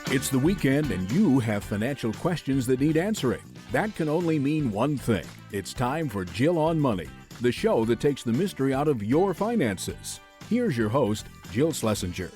It's the weekend and you have financial questions that need answering. That can only mean one thing. It's time for Jill on Money, the show that takes the mystery out of your finances. Here's your host, Jill Schlesinger.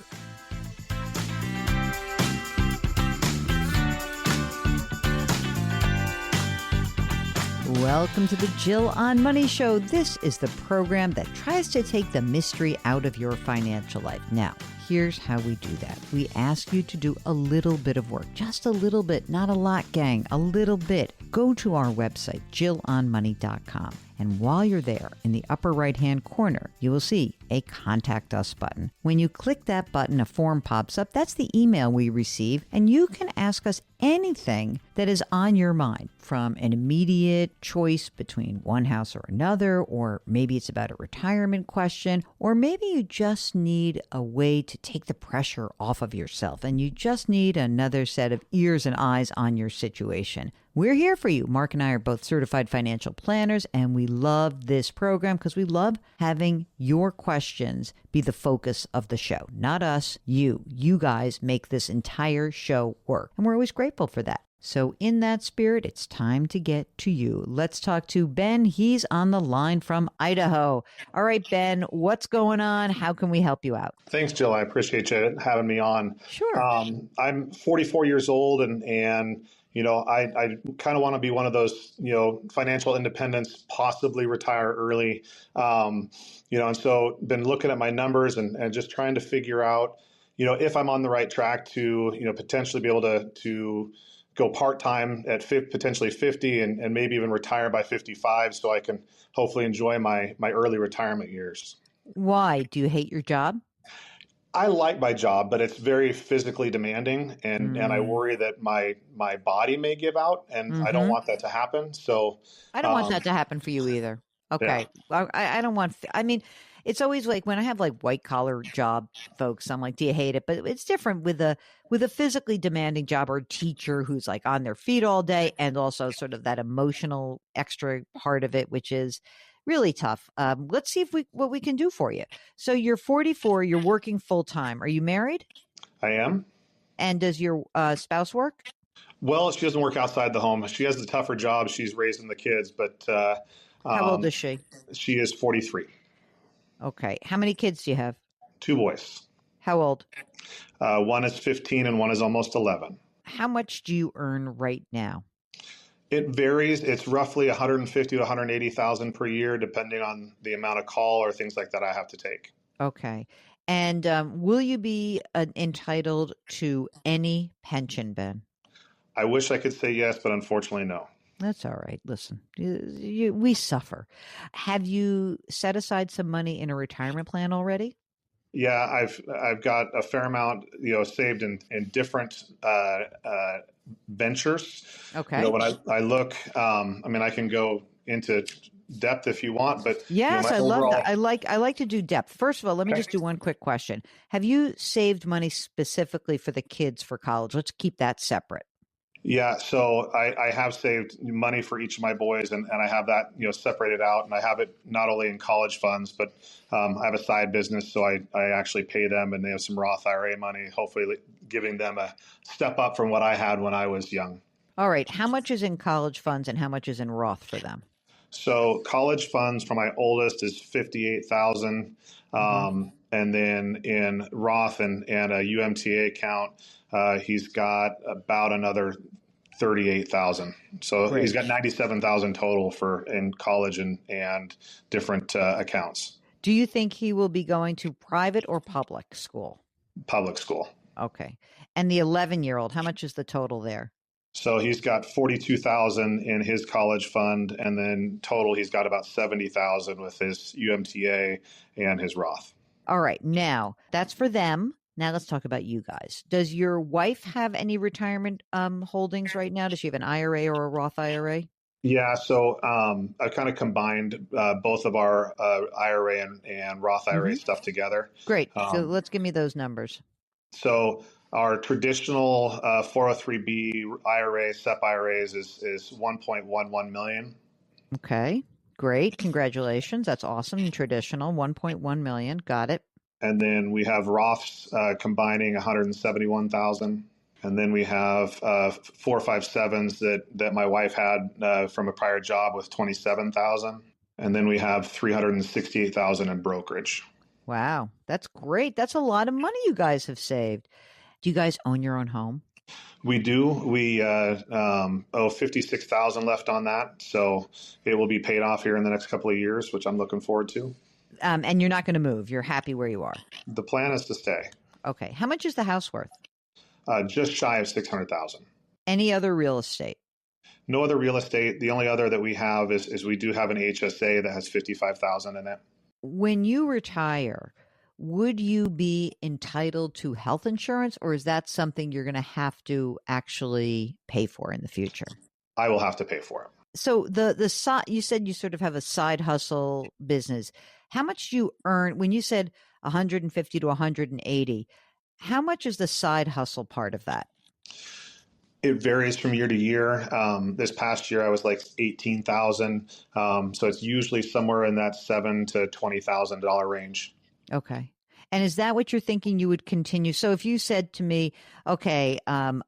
Welcome to the Jill on Money Show. This is the program that tries to take the mystery out of your financial life. Now, here's how we do that. We ask you to do a little bit of work, just a little bit, not a lot, gang, a little bit. Go to our website, jillonmoney.com. And while you're there, in the upper right-hand corner, you will see a Contact Us button. When you click that button, a form pops up. That's the email we receive, and you can ask us anything that is on your mind, from an immediate choice between one house or another, or maybe it's about a retirement question, or maybe you just need a way to take the pressure off of yourself, and you just need another set of ears and eyes on your situation. We're here for you. Mark and I are both certified financial planners, and we love this program because we love having your questions be the focus of the show. Not us, you. You guys make this entire show work, and we're always grateful for that. So in that spirit, it's time to get to you. Let's talk to Ben. He's on the line from Idaho. All right, Ben, what's going on? How can we help you out? Thanks, Jill. I appreciate you having me on. Sure. I'm 44 years old, and you know, I kind of want to be one of those, financial independents, possibly retire early, and so been looking at my numbers and just trying to figure out, if I'm on the right track to, potentially be able to go part-time at potentially 50 and maybe even retire by 55 so I can hopefully enjoy my early retirement years. Why? Do you hate your job? I like my job, but it's very physically demanding, and I worry that my body may give out, and I don't want that to happen. So I don't want that to happen for you either. Okay. Yeah. I don't want, it's always like when I have like white collar job folks, I'm like, do you hate it? But it's different with a physically demanding job or a teacher who's like on their feet all day, and also sort of that emotional extra part of it, which is really tough. Let's see what we can do for you. So you're 44, you're working full time. Are you married? I am. And does your spouse work? Well, she doesn't work outside the home. She has the tougher job. She's raising the kids, but how old is she? She is 43. Okay. How many kids do you have? 2 boys. How old? One is 15 and one is almost 11. How much do you earn right now? It varies. It's roughly 150 to 180,000 per year, depending on the amount of call or things like that I have to take. Okay. And will you be entitled to any pension, Ben? I wish I could say yes, but unfortunately, no. That's all right. Listen, we suffer. Have you set aside some money in a retirement plan already? Yeah, I've got a fair amount, saved in different ventures. Okay. When I look, I can go into depth if you want, but yes, I love that. I like to do depth. First of all, let me just do one quick question. Have you saved money specifically for the kids for college? Let's keep that separate. Yeah, so I have saved money for each of my boys, and I have that separated out, and I have it not only in college funds, but I have a side business, so I actually pay them, and they have some Roth IRA money, hopefully giving them a step up from what I had when I was young. All right, how much is in college funds and how much is in Roth for them? So college funds for my oldest is $58,000, and then in Roth and a UMTA account, he's got about another $38,000. So Great. He's got $97,000 total in college and different accounts. Do you think he will be going to private or public school? Public school. Okay. And the 11-year-old, how much is the total there? So he's got $42,000 in his college fund, and then total he's got about $70,000 with his UMTA and his Roth. All right. Now, that's for them. Now let's talk about you guys. Does your wife have any retirement holdings right now? Does she have an IRA or a Roth IRA? Yeah, so I kind of combined both of our IRA and Roth IRA stuff together. Great. So let's give me those numbers. So our traditional 403B IRA, SEP IRAs is 1.11 million. Okay, great. Congratulations. That's awesome. Traditional, 1.1 million. Got it. And then we have Roths combining 171,000. And then we have 457s that my wife had from a prior job with 27,000. And then we have 368,000 in brokerage. Wow, that's great. That's a lot of money you guys have saved. Do you guys own your own home? We do. We owe 56,000 left on that, so it will be paid off here in the next couple of years, which I'm looking forward to. And you're not going to move. You're happy where you are. The plan is to stay. Okay. How much is the house worth? Just shy of 600,000. Any other real estate? No other real estate. The only other that we have is we do have an HSA that has 55,000 in it. When you retire, would you be entitled to health insurance, or is that something you're going to have to actually pay for in the future? I will have to pay for it. So you said you sort of have a side hustle business. How much do you earn when you said 150 to 180? How much is the side hustle part of that? It varies from year to year. This past year, I was like 18,000. So it's usually somewhere in that $7,000 to $20,000 range. Okay. And is that what you're thinking you would continue? So if you said to me, okay, I'm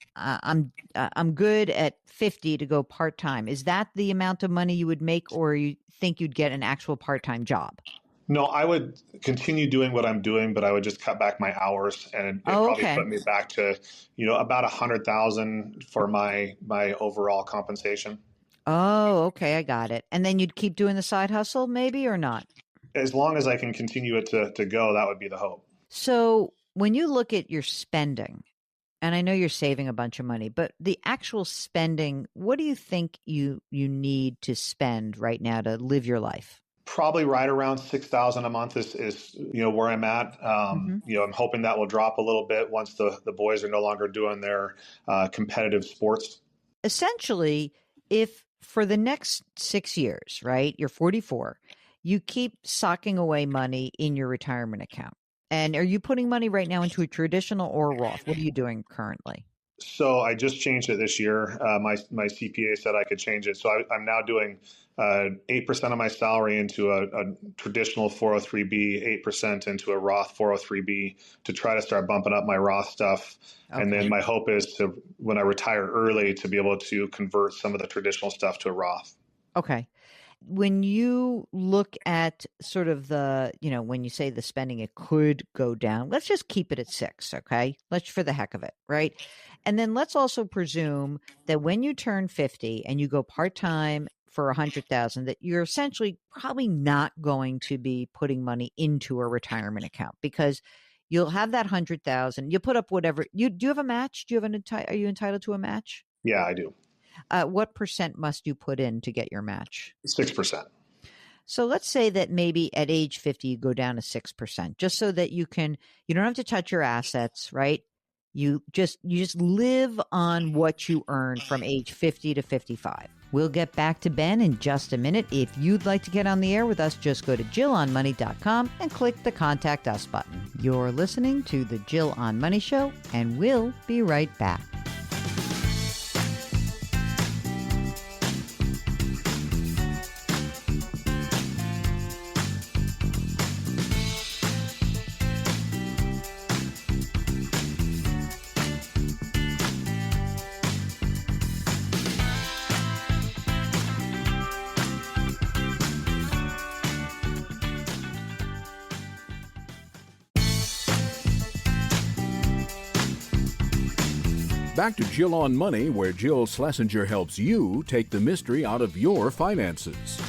good at 50 to go part-time, is that the amount of money you would make, or you think you'd get an actual part-time job? No, I would continue doing what I'm doing, but I would just cut back my hours, and it probably put me back to, about 100,000 for my overall compensation. Oh, okay. I got it. And then you'd keep doing the side hustle maybe, or not? As long as I can continue it to go, that would be the hope. So when you look at your spending, and I know you're saving a bunch of money, but the actual spending, what do you think you need to spend right now to live your life? Probably right around 6,000 a month is where I'm at. I'm hoping that will drop a little bit once the boys are no longer doing their competitive sports. Essentially, if for the next 6 years, right, you're 44, you keep socking away money in your retirement account. And are you putting money right now into a traditional or Roth? What are you doing currently? So I just changed it this year. My CPA said I could change it. So I'm now doing 8% of my salary into a traditional 403B, 8% into a Roth 403B to try to start bumping up my Roth stuff. Okay. And then my hope is to, when I retire early, to be able to convert some of the traditional stuff to a Roth. Okay. When you look at sort of the, when you say the spending, it could go down. Let's just keep it at 6, okay? Let's for the heck of it, right? And then let's also presume that when you turn 50 and you go part-time for 100,000, that you're essentially probably not going to be putting money into a retirement account, because you'll have that 100,000. You put up whatever do you have a match? Are you entitled to a match? Yeah, I do. What percent must you put in to get your match? 6%. So let's say that maybe at age 50, you go down to 6%, just so that you don't have to touch your assets, right? You just live on what you earn from age 50 to 55. We'll get back to Ben in just a minute. If you'd like to get on the air with us, just go to JillOnMoney.com and click the Contact Us button. You're listening to The Jill on Money Show, and we'll be right back. Back to Jill on Money, where Jill Schlesinger helps you take the mystery out of your finances.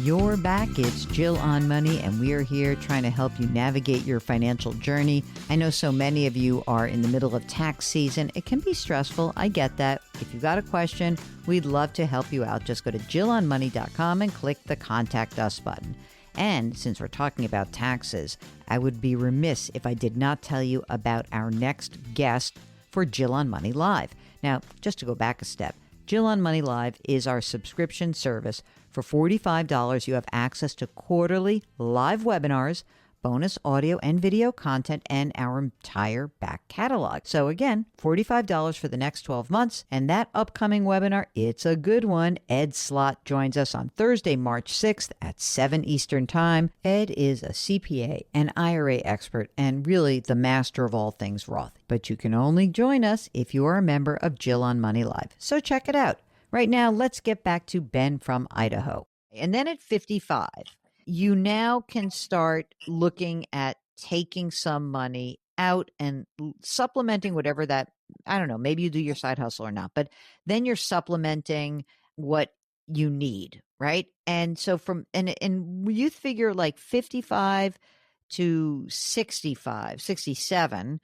You're back. It's Jill on Money, and we are here trying to help you navigate your financial journey. I know so many of you are in the middle of tax season. It can be stressful. I get that. If you've got a question, we'd love to help you out. Just go to JillOnMoney.com and click the Contact Us button. And since we're talking about taxes, I would be remiss if I did not tell you about our next guest for Jill on Money Live. Now, just to go back a step, Jill on Money Live is our subscription service. For $45, you have access to quarterly live webinars, bonus audio and video content, and our entire back catalog. So again, $45 for the next 12 months. And that upcoming webinar, it's a good one. Ed Slott joins us on Thursday, March 6th at 7 Eastern Time. Ed is a CPA, an IRA expert, and really the master of all things Roth. But you can only join us if you are a member of Jill on Money Live. So check it out. Right now, let's get back to Ben from Idaho. And then at 55, you now can start looking at taking some money out and supplementing whatever that, I don't know, maybe you do your side hustle or not, but then you're supplementing what you need, right? And so and you figure like 55 to 65, 67,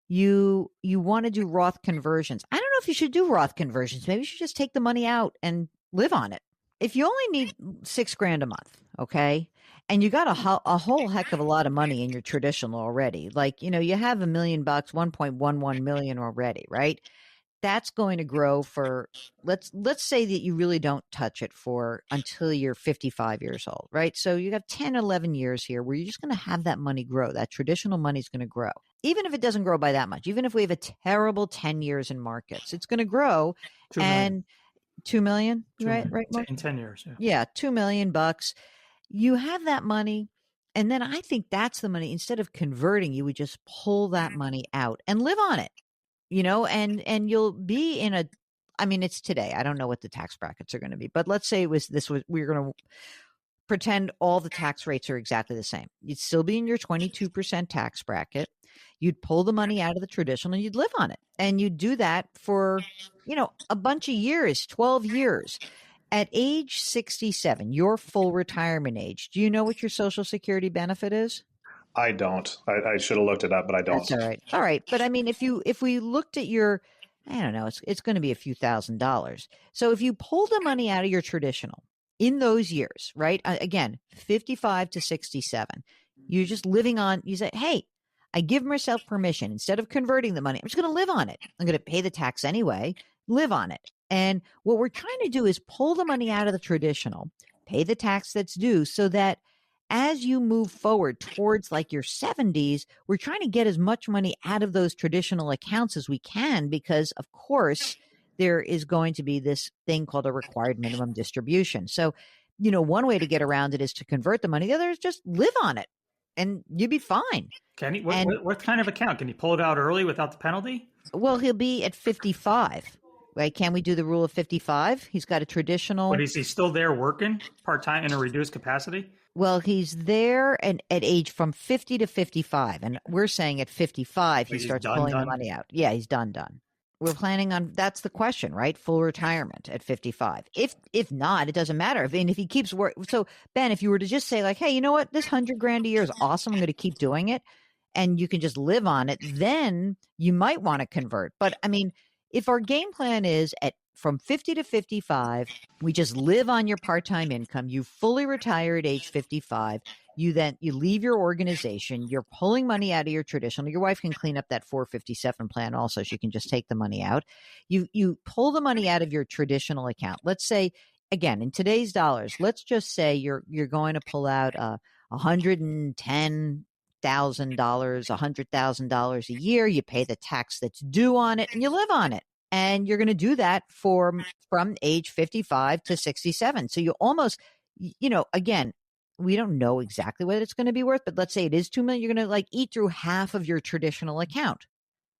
you want to do Roth conversions. I don't know if you should do Roth conversions. Maybe you should just take the money out and live on it. If you only need $6,000 a month, okay, and you got a whole heck of a lot of money in your traditional already, like, you know, you have $1 million, 1.11 million already, right? That's going to grow for, let's say that you really don't touch it for until you're 55 years old, right? So you got 10, 11 years here where you're just going to have that money grow. That traditional money is going to grow. Even if it doesn't grow by that much, even if we have a terrible 10 years in markets, it's going to grow. 2 million. And 2 million, 2 right? million. Right, Mark? In 10 years. Yeah. Yeah, $2 million. You have that money. And then I think that's the money. Instead of converting, you would just pull that money out and live on it, you know, and you'll be in I mean, it's today. I don't know what the tax brackets are going to be, but let's say we're going to pretend all the tax rates are exactly the same. You'd still be in your 22% tax bracket. You'd pull the money out of the traditional and you'd live on it. And you'd do that for, you know, a bunch of years, 12 years. At age 67, your full retirement age, do you know what your Social Security benefit is? I don't. I should have looked it up, but I don't. That's all right. All right. But I mean, if we looked at your, I don't know, it's going to be a few $1,000s. So if you pull the money out of your traditional in those years, right? Again, 55 to 67, you're just living on, you say, hey, I give myself permission. Instead of converting the money, I'm just going to live on it. I'm going to pay the tax anyway, live on it. And what we're trying to do is pull the money out of the traditional, pay the tax that's due, so that as you move forward towards like your 70s, we're trying to get as much money out of those traditional accounts as we can, because of course there is going to be this thing called a required minimum distribution. So, you know, one way to get around it is to convert the money. The other is just live on it and you'll be fine. Can he? What kind of account? Can he pull it out early without the penalty? Well, he'll be at 55. Right? Can we do the rule of 55? He's got a traditional. But is he still there working part-time in a reduced capacity? Well, he's there at age from 50 to 55. And we're saying at 55, he starts pulling the money out. Yeah, he's done. We're planning on, that's the question, right? Full retirement at 55. If not, it doesn't matter. If he keeps working. So Ben, if you were to just say like, hey, you know what? This $100,000 a year is awesome. I'm going to keep doing it. And you can just live on it. Then you might want to convert. But I mean, if our game plan is from 50 to 55, we just live on your part-time income, you fully retire at age 55, you leave your organization, you're pulling money out of your traditional. Your wife can clean up that 457 plan also. She can just take the money out. You pull the money out of your traditional account. Let's say, again, in today's dollars, let's just say you're going to pull out $110,000, $100,000 a year. You pay the tax that's due on it and you live on it. And you're going to do that from age 55 to 67. So you almost, you know, again, we don't know exactly what it's going to be worth, but let's say it is $2 million. You're going to like eat through half of your traditional account,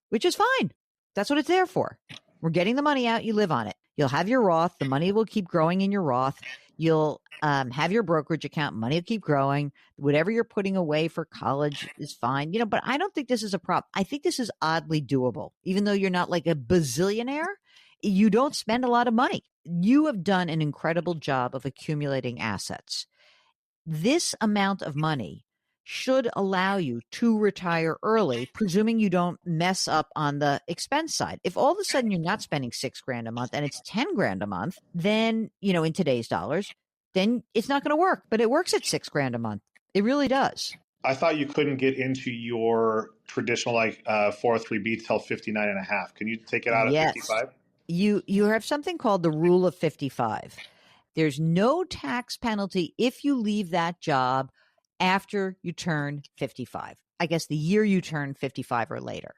which is fine. That's what it's there for. We're getting the money out. You live on it. You'll have your Roth. The money will keep growing in your Roth. You'll have your brokerage account. Money will keep growing. Whatever you're putting away for college is fine. You know, but I don't think this is a problem. I think this is oddly doable. Even though you're not like a bazillionaire, you don't spend a lot of money. You have done an incredible job of accumulating assets. This amount of money should allow you to retire early, presuming you don't mess up on the expense side. If all of a sudden you're not spending $6,000 a month and it's $10,000 a month, then, you know, in today's dollars, then it's not going to work. But it works at $6,000 a month. It really does. I thought you couldn't get into your traditional 403B till 59 and a half. Can you take it out at 55? You have something called the rule of 55. There's no tax penalty if you leave that job after you turn 55. I guess the year you turn 55 or later.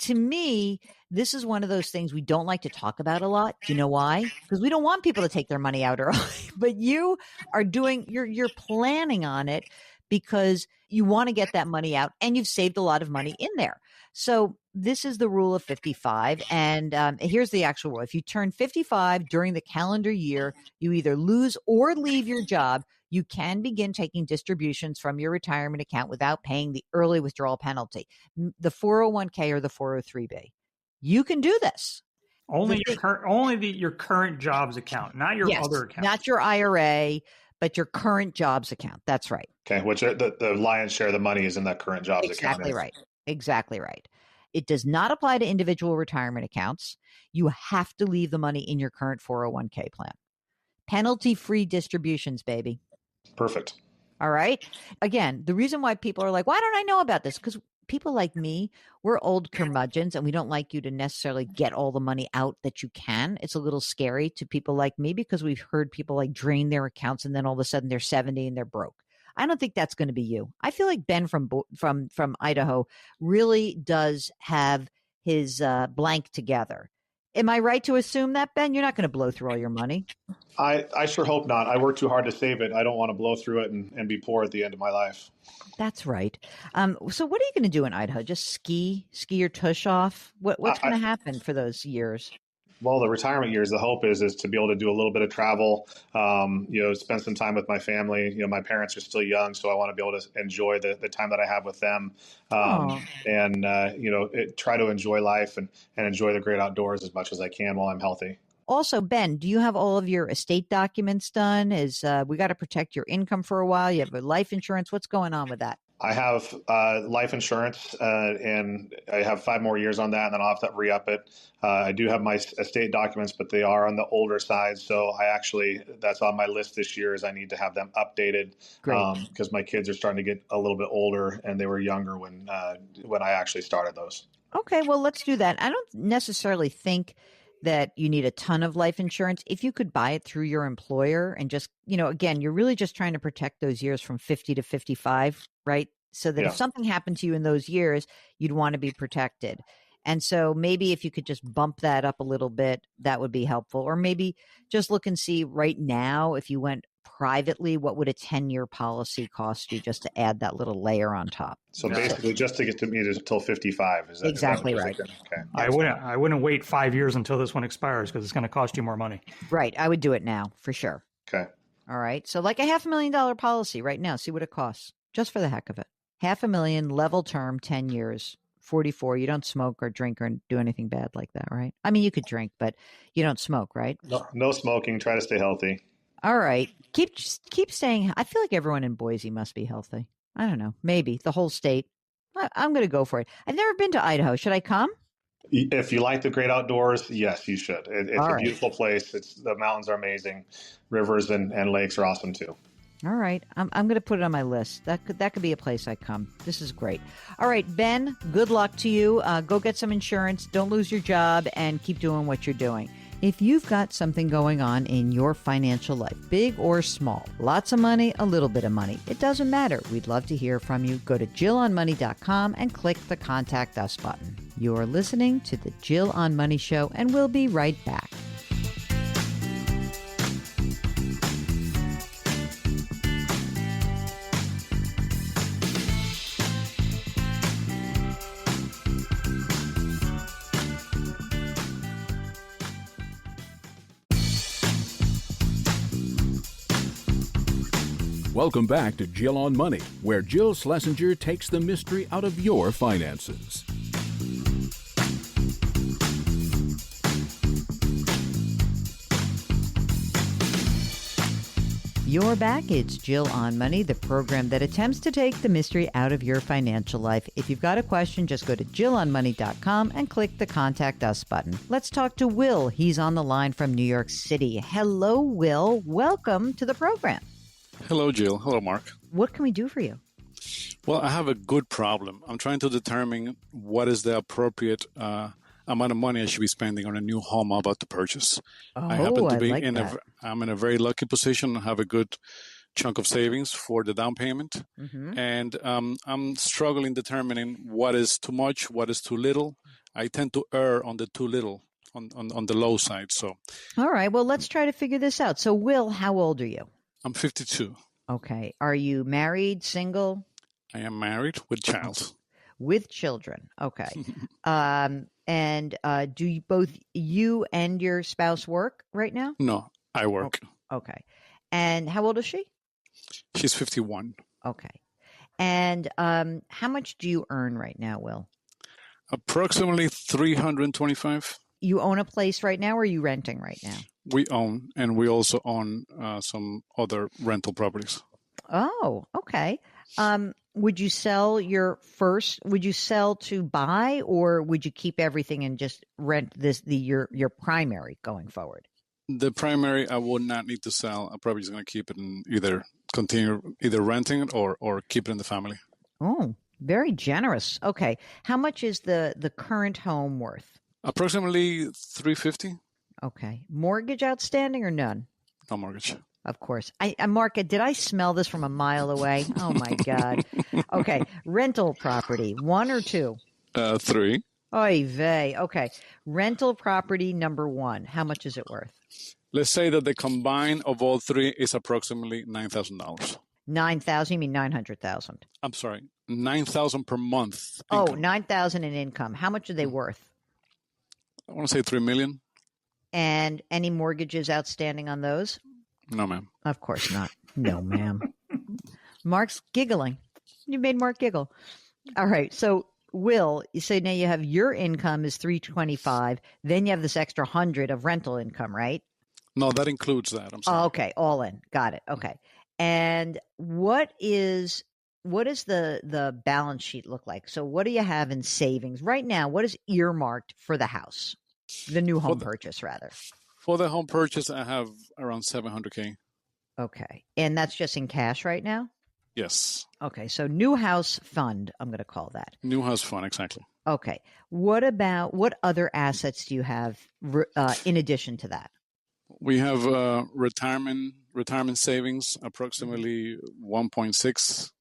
To me, this is one of those things we don't like to talk about a lot. Do you know why? Because we don't want people to take their money out early. But you are you're planning on it because you want to get that money out and you've saved a lot of money in there. So this is the rule of 55. And here's the actual rule. If you turn 55 during the calendar year, you either lose or leave your job. You can begin taking distributions from your retirement account without paying the early withdrawal penalty, the 401k or the 403b. You can do this. Only your current jobs account, not your other account. Not your IRA, but your current jobs account. That's right. Okay, which the lion's share of the money is in that current jobs account. Exactly right. Exactly right. It does not apply to individual retirement accounts. You have to leave the money in your current 401k plan. Penalty-free distributions, baby. Perfect. All right. Again, the reason why people are like, why don't I know about this? Because people like me, we're old curmudgeons and we don't like you to necessarily get all the money out that you can. It's a little scary to people like me because we've heard people like drain their accounts and then all of a sudden they're 70 and they're broke. I don't think that's going to be you. I feel like Ben from Idaho really does have his blank together. Am I right to assume that, Ben? You're not going to blow through all your money. I sure hope not. I work too hard to save it. I don't want to blow through it and be poor at the end of my life. That's right. So what are you going to do in Idaho? Just ski your tush off? What's going to happen for those years? Well, the retirement years, the hope is to be able to do a little bit of travel, spend some time with my family. My parents are still young, so I want to be able to enjoy the time that I have with them, and try to enjoy life and enjoy the great outdoors as much as I can while I'm healthy. Also, Ben, do you have all of your estate documents done? We got to protect your income for a while. You have a life insurance. What's going on with that? I have life insurance, and I have 5 more years on that, and then I'll have to re-up it. I do have my estate documents, but they are on the older side. So that's on my list this year is I need to have them updated because my kids are starting to get a little bit older, and they were younger when I actually started those. Okay, well, let's do that. I don't necessarily think that you need a ton of life insurance. If you could buy it through your employer and just, again, you're really just trying to protect those years from 50 to 55, right? So that if something happened to you in those years, you'd want to be protected. And so maybe if you could just bump that up a little bit, that would be helpful. Or maybe just look and see right now, if you went privately, what would a 10-year policy cost you just to add that little layer on top? So basically just to get to me until 55. Is that exactly right? Okay. I wouldn't wait 5 years until this one expires because it's going to cost you more money. Right. I would do it now for sure. Okay. All right. So like a $500,000 policy right now, see what it costs just for the heck of it. $500,000 level term, 10 years, 44. You don't smoke or drink or do anything bad like that, right? I mean, you could drink, but you don't smoke, right? No smoking. Try to stay healthy. All right. Keep staying. I feel like everyone in Boise must be healthy. I don't know. Maybe the whole state. I'm going to go for it. I've never been to Idaho. Should I come? If you like the great outdoors, yes, you should. It's a beautiful place. The mountains are amazing. Rivers and lakes are awesome too. All right. I'm going to put it on my list. That could be a place I come. This is great. All right, Ben, good luck to you. Go get some insurance. Don't lose your job and keep doing what you're doing. If you've got something going on in your financial life, big or small, lots of money, a little bit of money, it doesn't matter. We'd love to hear from you. Go to JillOnMoney.com and click the Contact Us button. You're listening to the Jill on Money Show, and we'll be right back. Welcome back to Jill on Money, where Jill Schlesinger takes the mystery out of your finances. You're back. It's Jill on Money, the program that attempts to take the mystery out of your financial life. If you've got a question, just go to JillOnMoney.com and click the Contact Us button. Let's talk to Will. He's on the line from New York City. Hello, Will. Welcome to the program. Hello, Jill. Hello, Mark. What can we do for you? Well, I have a good problem. I'm trying to determine what is the appropriate amount of money I should be spending on a new home I'm about to purchase. Oh, I happen to be I'm in a very lucky position. I have a good chunk of savings for the down payment. Mm-hmm. And I'm struggling determining what is too much, what is too little. I tend to err on the too little, on the low side. So, all right. Well, let's try to figure this out. So, Will, how old are you? I'm 52. Okay. Are you married, single? I am married with child. With children. Okay. And do both you and your spouse work right now? No, I work. Okay. And how old is she? She's 51. Okay. And how much do you earn right now, Will? Approximately 325. You own a place right now, or are you renting right now? We own, and we also own some other rental properties. Oh, okay. Would you sell would you sell to buy, or would you keep everything and just rent your primary going forward? The primary, I would not need to sell. I'm probably just going to keep it and continue renting it or keep it in the family. Oh, very generous. Okay. How much is the current home worth? Approximately $350. Okay. Mortgage outstanding or none? No mortgage. Of course. Mark, did I smell this from a mile away? Oh, my God. Okay. Rental property, 1 or 2? 3. Oy vey. Okay. Rental property number 1. How much is it worth? Let's say that the combine of all 3 is approximately $9,000. 9,000? You mean 900,000? I'm sorry, 9,000 per month. Income. Oh, 9,000 in income. How much are they worth? I want to say $3 million. And any mortgages outstanding on those? No, ma'am. Of course not. No, ma'am. Mark's giggling. You made Mark giggle. All right. So, Will, you say now you have your income is $325. Then you have this extra 100 of rental income, right? No, that includes that. I'm sorry. Oh, okay. All in. Got it. Okay. And what is the balance sheet look like? So what do you have in savings right now? What is earmarked for the house, the new home purchase, rather? For the home purchase, I have around $700K. Okay. And that's just in cash right now? Yes. Okay. So new house fund, I'm going to call that. New house fund, exactly. Okay. What other assets do you have in addition to that? We have retirement savings, approximately 1.6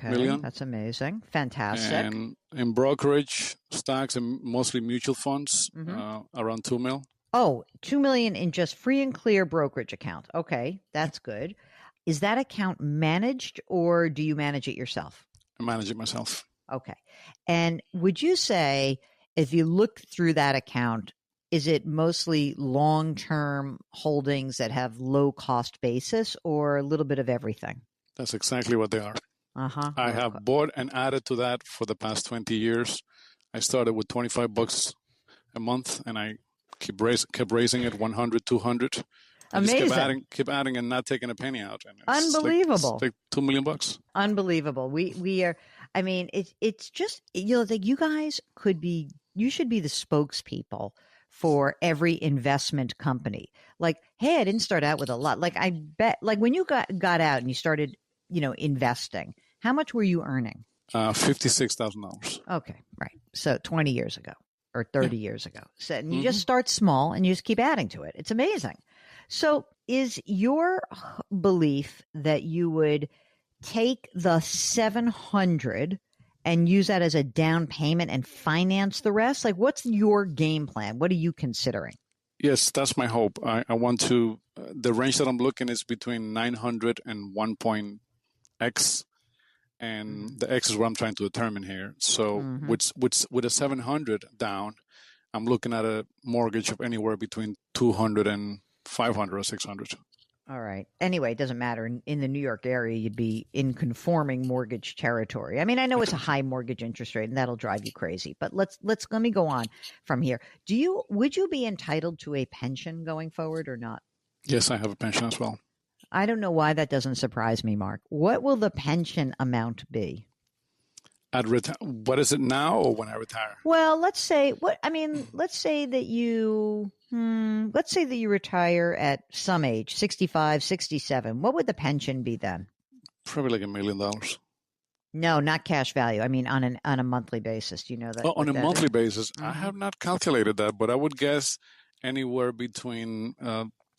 million. That's amazing. Fantastic. And in brokerage, stocks, and mostly mutual funds, around $2 million. Oh, $2 million in just free and clear brokerage account. Okay, that's good. Is that account managed, or do you manage it yourself? I manage it myself. Okay. And would you say, if you look through that account, is it mostly long-term holdings that have low-cost basis, or a little bit of everything? That's exactly what they are. I have bought and added to that for the past 20 years. I started with $25 a month, and I kept raising it 100, 200. Amazing. Keep adding and not taking a penny out. And it's unbelievable. Like $2 million. Unbelievable. We are. I mean, it's just like you guys you should be the spokespeople for every investment company. Like, hey, I didn't start out with a lot. Like, I bet, like when you got out and you started, investing, how much were you earning? $56,000. Okay, right. So 20 years ago or 30 years ago. So and you just start small and you just keep adding to it. It's amazing. So is your belief that you would take the 700 and use that as a down payment and finance the rest? Like, what's your game plan? What are you considering? Yes, that's my hope. I want to, the range that I'm looking is between 900 and 1.x. And the X is what I'm trying to determine here. So with a 700 down, I'm looking at a mortgage of anywhere between 200 and 500 or 600. All right. Anyway, it doesn't matter. In the New York area, you'd be in conforming mortgage territory. I mean, I know it's a high mortgage interest rate, and that'll drive you crazy. But let me go on from here. Would you be entitled to a pension going forward or not? Yes, I have a pension as well. I don't know why that doesn't surprise me, Mark. What will the pension amount be? What is it now or when I retire? Well, let's say that you retire at some age, 65, 67. What would the pension be then? Probably like $1 million. No, not cash value. I mean, on a monthly basis. Do you know that? Oh, on a monthly basis, I have not calculated that, but I would guess anywhere between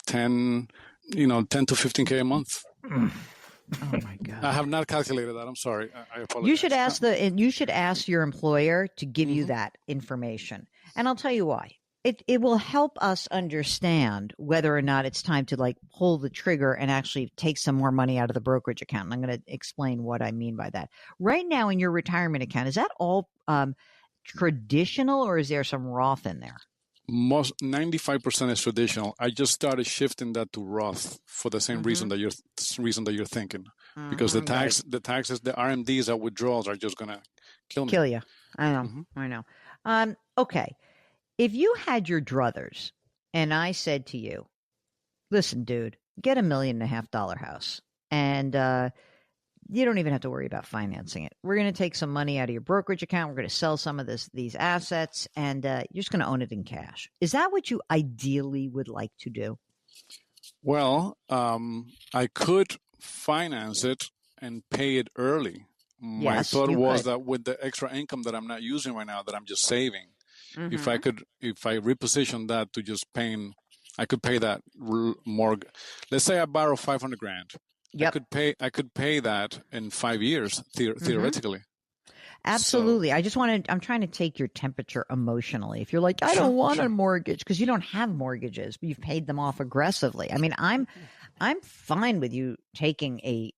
10 to 15K a month. Oh my God! I have not calculated that. I'm sorry. I apologize. You should ask your employer to give you that information, and I'll tell you why. It will help us understand whether or not it's time to like pull the trigger and actually take some more money out of the brokerage account. And I'm going to explain what I mean by that. Right now in your retirement account, is that all traditional, or is there some Roth in there? 95% is traditional. I just started shifting that to Roth for the same reason that you're thinking, because the taxes, the RMDs, that withdrawals are just gonna kill you. I know. I know. Okay, if you had your druthers, and I said to you, "Listen, dude, get $1.5 million house, and you don't even have to worry about financing it. We're going to take some money out of your brokerage account. We're going to sell some of these assets, and you're just going to own it in cash." Is that what you ideally would like to do? Well, I could finance it and pay it early. My thought was that with the extra income that I'm not using right now, that I'm just saving, if I reposition that to just paying, I could pay that more. Let's say I borrow $500,000. Yep. I could pay that in 5 years, theoretically. Absolutely. So, I'm trying to take your temperature emotionally. If you're like, I don't want a mortgage, because you don't have mortgages, but you've paid them off aggressively. I mean, I'm fine with you taking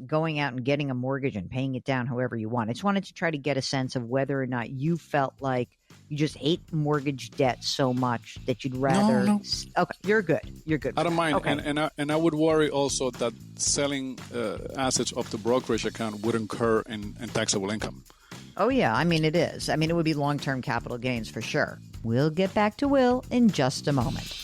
going out and getting a mortgage and paying it down however you want. I just wanted to try to get a sense of whether or not you felt like you just hate mortgage debt so much that you'd rather. No. Okay, you're good. You're good. I don't mind. Okay. And I would worry also that selling assets off the brokerage account would incur in taxable income. Oh, yeah. I mean, it is. I mean, it would be long-term capital gains for sure. We'll get back to Will in just a moment.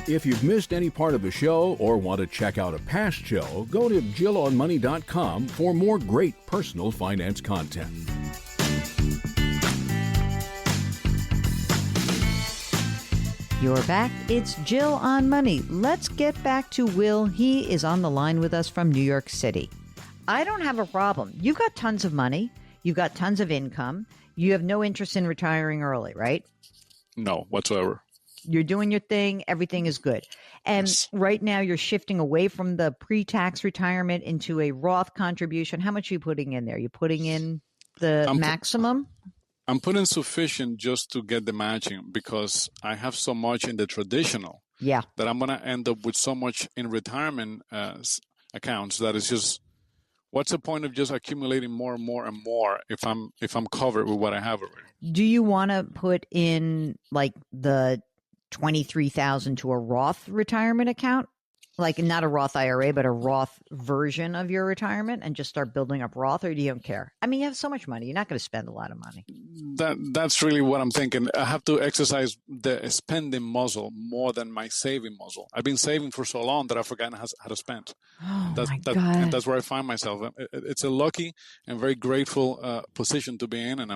If you've missed any part of the show or want to check out a past show, go to JillOnMoney.com for more great personal finance content. You're back. It's Jill on Money. Let's get back to Will. He is on the line with us from New York City. I don't have a problem. You've got tons of money. You've got tons of income. You have no interest in retiring early, right? No, whatsoever. You're doing your thing. Everything is good. And right now you're shifting away from the pre-tax retirement into a Roth contribution. How much are you putting in there? You putting in the maximum? I'm putting sufficient just to get the matching, because I have so much in the traditional that I'm going to end up with so much in retirement accounts that it's just, what's the point of just accumulating more and more and more if I'm covered with what I have already? Do you want to put in like the $23,000 to a Roth retirement account, like not a Roth IRA, but a Roth version of your retirement, and just start building up Roth, or do you don't care? I mean, you have so much money. You're not going to spend a lot of money. That's really what I'm thinking. I have to exercise the spending muscle more than my saving muscle. I've been saving for so long that I've forgotten how to spend. Oh, my God. And that's where I find myself. It's a lucky and very grateful position to be in, and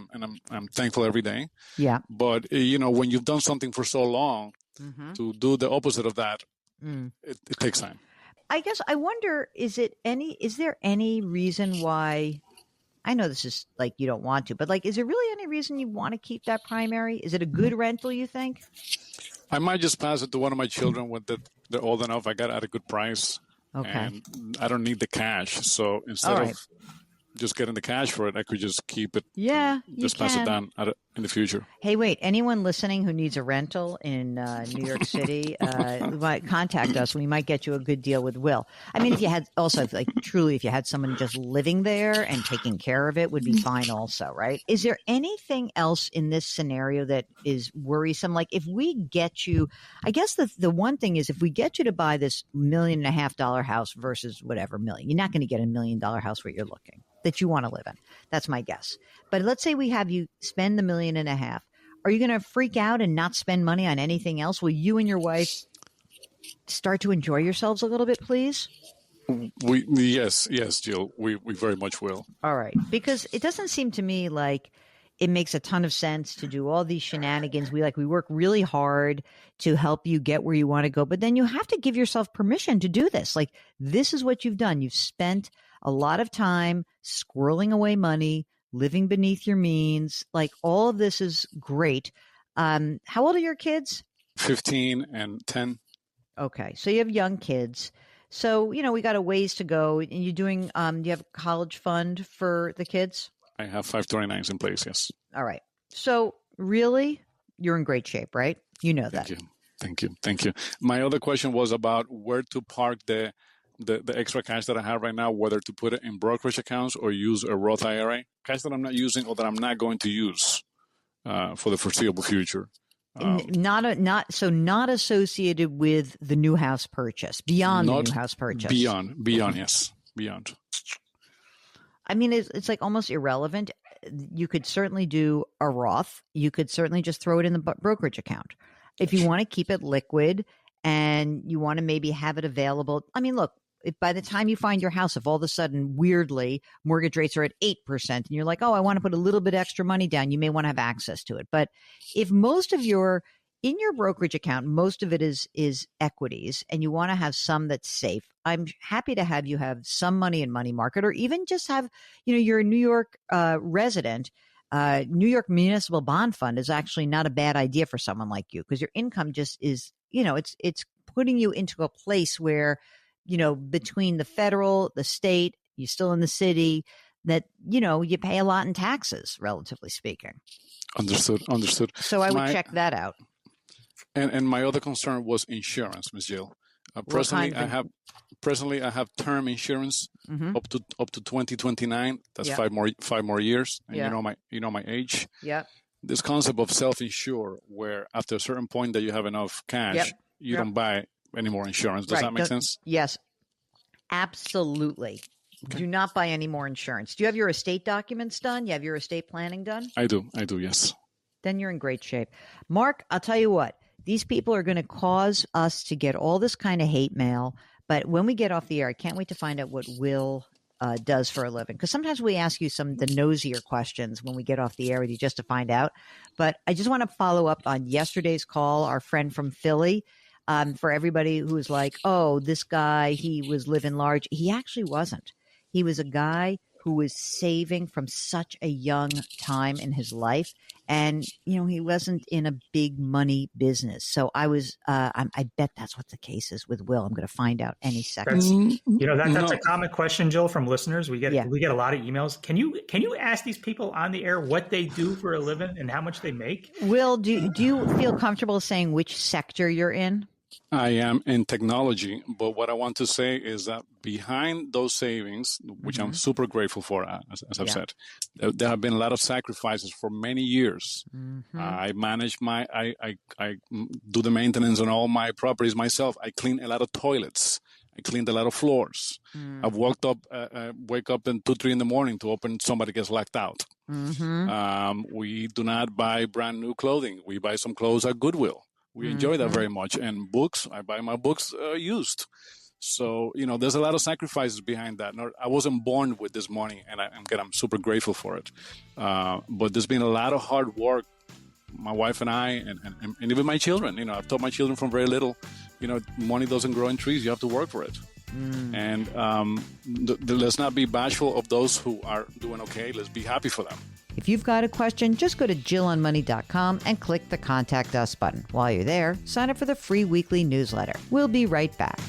I'm thankful every day. Yeah. But when you've done something for so long, to do the opposite of that, it takes time. I guess I wonder, is there any reason why, I know this is like you don't want to, but like, is there really any reason you want to keep that primary? Is it a good rental, you think? I might just pass it to one of my children when they're old enough. I got it at a good price. Okay. And I don't need the cash. So instead of just getting the cash for it, I could just keep it. Yeah, just pass it down in the future. Hey, wait! Anyone listening who needs a rental in New York City, might contact us. We might get you a good deal with Will. I mean, if you had if you had someone just living there and taking care of it, would be fine. Also, right? Is there anything else in this scenario that is worrisome? Like, if we get you, I guess the one thing is, if we get you to buy this $1.5 million house versus whatever million, you're not going to get $1 million house where you're looking that you want to live in. That's my guess. But let's say we have you spend the $1.5 million. Are you going to freak out and not spend money on anything else? Will you and your wife start to enjoy yourselves a little bit, please? Yes, Jill. We very much will. All right. Because it doesn't seem to me like it makes a ton of sense to do all these shenanigans. We work really hard to help you get where you want to go, but then you have to give yourself permission to do this. Like, this is what you've done. You've spent a lot of time squirreling away money, living beneath your means. Like, all of this is great. How old are your kids? 15 and 10. Okay. So you have young kids. So, we got a ways to go. And you're doing, do you have a college fund for the kids? I have 529s in place, yes. All right. So really, you're in great shape, right? You know that. Thank you. My other question was about where to park the extra cash that I have right now, whether to put it in brokerage accounts or use a Roth IRA, cash that I'm not using or that I'm not going to use for the foreseeable future. Not associated with the new house purchase, beyond the new house purchase. Beyond, yes. Beyond. I mean, it's like almost irrelevant. You could certainly do a Roth. You could certainly just throw it in the brokerage account. If you want to keep it liquid and you want to maybe have it available. I mean, look, if by the time you find your house, if all of a sudden, weirdly, mortgage rates are at 8% and you're like, oh, I want to put a little bit extra money down, you may want to have access to it. But if most of in your brokerage account, most of it is equities, and you want to have some that's safe, I'm happy to have you have some money in money market, or even just have, you're a New York resident. New York Municipal Bond Fund is actually not a bad idea for someone like you, because your income just is, it's putting you into a place where, between the federal, the state, you're still in the city, that, you pay a lot in taxes, relatively speaking. Understood. So I would check that out. And my other concern was insurance, Ms. Jill. Presently, I have term insurance up to 2029. That's 5 more years. And you know my age. Yeah. This concept of self-insure, where after a certain point that you have enough cash, you don't buy any more insurance. Does that make sense? Yes, absolutely. Okay. Do not buy any more insurance. Do you have your estate documents done? You have your estate planning done? I do. Yes. Then you're in great shape. Mark, I'll tell you what. These people are going to cause us to get all this kind of hate mail. But when we get off the air, I can't wait to find out what Will does for a living. Because sometimes we ask you the nosier questions when we get off the air with you just to find out. But I just want to follow up on yesterday's call, our friend from Philly. For everybody who's like, oh, this guy, he was living large. He actually wasn't. He was a guy who was saving from such a young time in his life. And, he wasn't in a big money business. So I bet that's what the case is with Will. I'm going to find out any second. That's a common question, Jill, from listeners. We get a lot of emails. Can you ask these people on the air what they do for a living and how much they make? Will, do you feel comfortable saying which sector you're in? I am in technology, but what I want to say is that behind those savings, which I'm super grateful for, as I've said, there have been a lot of sacrifices for many years. I manage I do the maintenance on all my properties myself. I clean a lot of toilets. I cleaned a lot of floors. I've wake up in 2-3 in the morning to open somebody gets locked out. We do not buy brand new clothing. We buy some clothes at Goodwill. We enjoy that very much. And books, I buy my books used. So, there's a lot of sacrifices behind that. I wasn't born with this money, and I'm super grateful for it. But there's been a lot of hard work, my wife and I, and even my children. I've taught my children from very little, money doesn't grow in trees. You have to work for it. And let's not be bashful of those who are doing okay. Let's be happy for them. If you've got a question, just go to JillOnMoney.com and click the Contact Us button. While you're there, sign up for the free weekly newsletter. We'll be right back.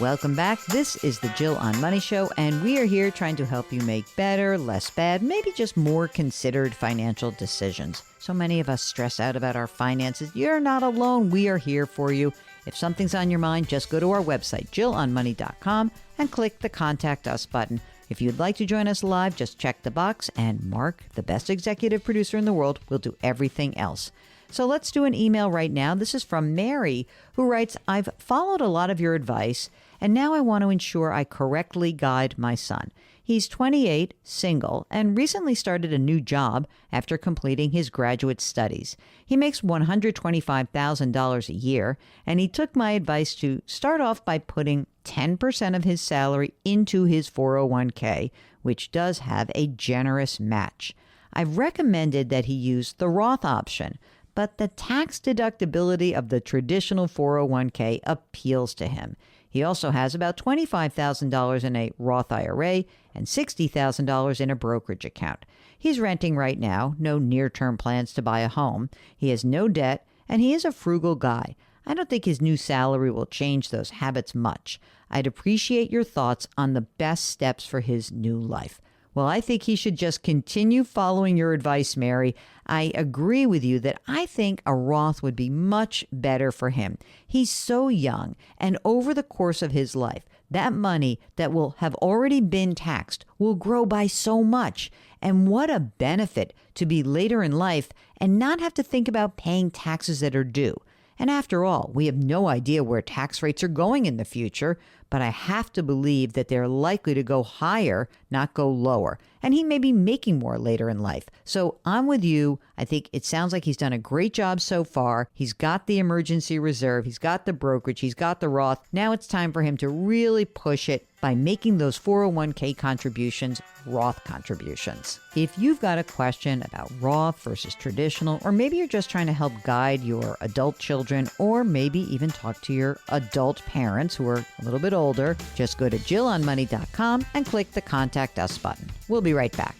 Welcome back. This is the Jill on Money Show, and we are here trying to help you make better, less bad, maybe just more considered financial decisions. So many of us stress out about our finances. You're not alone. We are here for you. If something's on your mind, just go to our website, JillOnMoney.com, and click the Contact Us button. If you'd like to join us live, just check the box, and Mark, the best executive producer in the world, will do everything else. So let's do an email right now. This is from Mary, who writes, I've followed a lot of your advice, and now I want to ensure I correctly guide my son. He's 28, single, and recently started a new job after completing his graduate studies. He makes $125,000 a year, and he took my advice to start off by putting 10% of his salary into his 401k, which does have a generous match. I've recommended that he use the Roth option, but the tax deductibility of the traditional 401k appeals to him. He also has about $25,000 in a Roth IRA and $60,000 in a brokerage account. He's renting right now, no near-term plans to buy a home. He has no debt, and he is a frugal guy. I don't think his new salary will change those habits much. I'd appreciate your thoughts on the best steps for his new life. Well, I think he should just continue following your advice, Mary. I agree with you that I think a Roth would be much better for him. He's so young, and over the course of his life, that money that will have already been taxed will grow by so much. And what a benefit to be later in life and not have to think about paying taxes that are due. And after all, we have no idea where tax rates are going in the future, but I have to believe that they're likely to go higher, not go lower. And he may be making more later in life. So I'm with you. I think it sounds like he's done a great job so far. He's got the emergency reserve. He's got the brokerage. He's got the Roth. Now it's time for him to really push it by making those 401k contributions Roth contributions. If you've got a question about Roth versus traditional, or maybe you're just trying to help guide your adult children, or maybe even talk to your adult parents who are a little bit older, just go to JillOnMoney.com and click the Contact Us button. We'll be right back.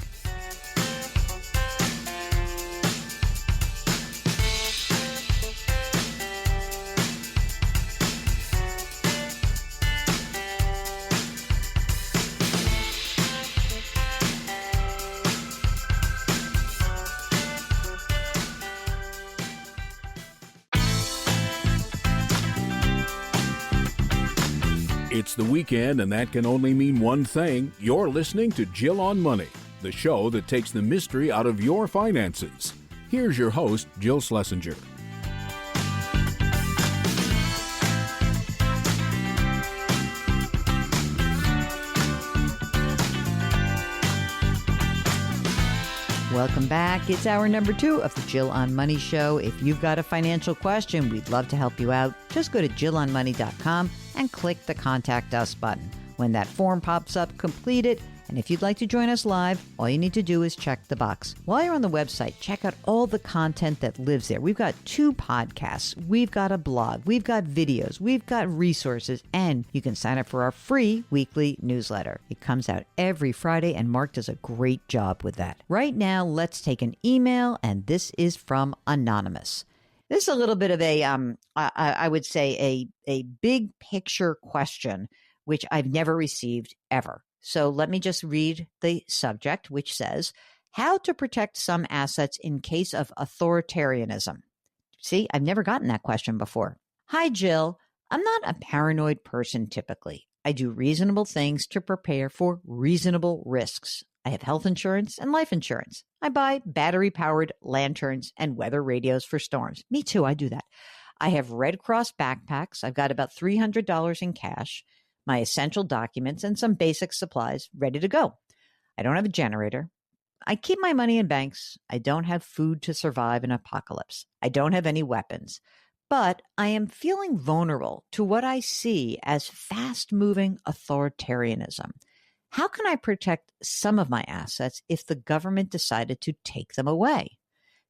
It's the weekend, and that can only mean one thing. You're listening to Jill on Money, the show that takes the mystery out of your finances. Here's your host, Jill Schlesinger. Welcome back. It's hour number 2 of the Jill on Money show. If you've got a financial question, we'd love to help you out. Just go to JillOnMoney.com and click the Contact Us button. When that form pops up, complete it. And if you'd like to join us live, all you need to do is check the box. While you're on the website, check out all the content that lives there. We've got 2 podcasts. We've got a blog. We've got videos. We've got resources. And you can sign up for our free weekly newsletter. It comes out every Friday, and Mark does a great job with that. Right now, let's take an email, and this is from Anonymous. This is a little bit of a, I would say, a big picture question, which I've never received ever. So let me just read the subject, which says, how to protect some assets in case of authoritarianism. See, I've never gotten that question before. Hi, Jill. I'm not a paranoid person typically. I do reasonable things to prepare for reasonable risks. I have health insurance and life insurance. I buy battery-powered lanterns and weather radios for storms. Me too, I do that. I have Red Cross backpacks. I've got about $300 in cash, my essential documents, and some basic supplies ready to go. I don't have a generator. I keep my money in banks. I don't have food to survive an apocalypse. I don't have any weapons. But I am feeling vulnerable to what I see as fast-moving authoritarianism. How can I protect some of my assets if the government decided to take them away?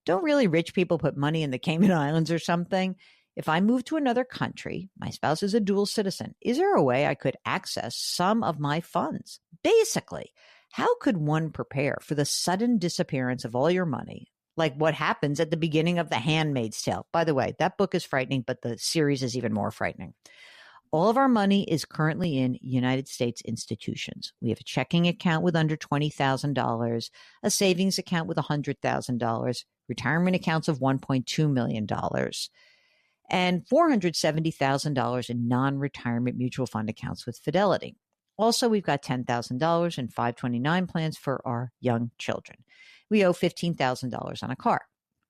Don't really rich people put money in the Cayman Islands or something? If I move to another country, my spouse is a dual citizen, is there a way I could access some of my funds? Basically, how could one prepare for the sudden disappearance of all your money, like what happens at the beginning of The Handmaid's Tale? By the way, that book is frightening, but the series is even more frightening. All of our money is currently in United States institutions. We have a checking account with under $20,000, a savings account with $100,000, retirement accounts of $1.2 million, and $470,000 in non-retirement mutual fund accounts with Fidelity. Also, we've got $10,000 in 529 plans for our young children. We owe $15,000 on a car.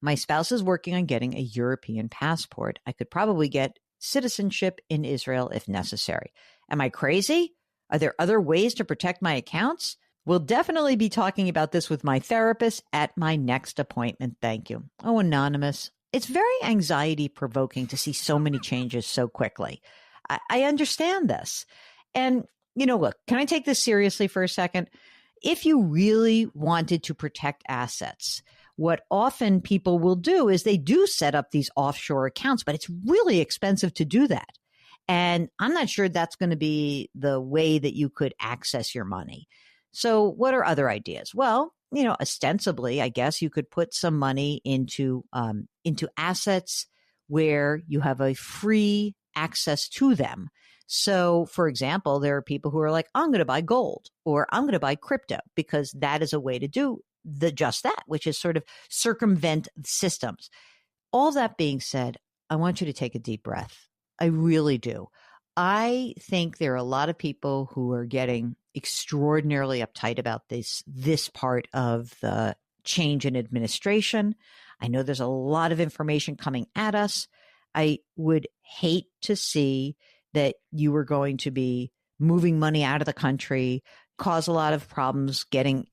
My spouse is working on getting a European passport. I could probably get citizenship in Israel if necessary. Am I crazy? Are there other ways to protect my accounts? We'll definitely be talking about this with my therapist at my next appointment. Thank you. Oh, Anonymous. It's very anxiety provoking to see so many changes so quickly. I understand this. And, look, can I take this seriously for a second? If you really wanted to protect assets, what often people will do is they do set up these offshore accounts, but it's really expensive to do that. And I'm not sure that's going to be the way that you could access your money. So what are other ideas? Well, ostensibly, I guess you could put some money into assets where you have a free access to them. So, for example, there are people who are like, I'm going to buy gold or I'm going to buy crypto because that is a way to do just that, which is sort of circumvent systems. All that being said, I want you to take a deep breath. I really do. I think there are a lot of people who are getting extraordinarily uptight about this part of the change in administration. I know there's a lot of information coming at us. I would hate to see that you were going to be moving money out of the country, cause a lot of problems getting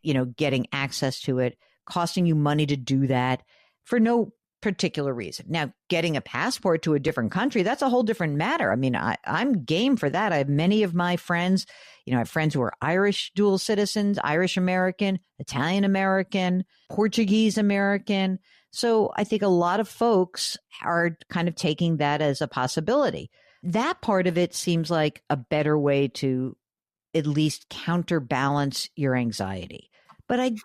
access to it, costing you money to do that for no particular reason. Now, getting a passport to a different country, that's a whole different matter. I mean, I'm game for that. I have many of my friends, I have friends who are Irish dual citizens, Irish American, Italian American, Portuguese American. So I think a lot of folks are kind of taking that as a possibility. That part of it seems like a better way to at least counterbalance your anxiety. But I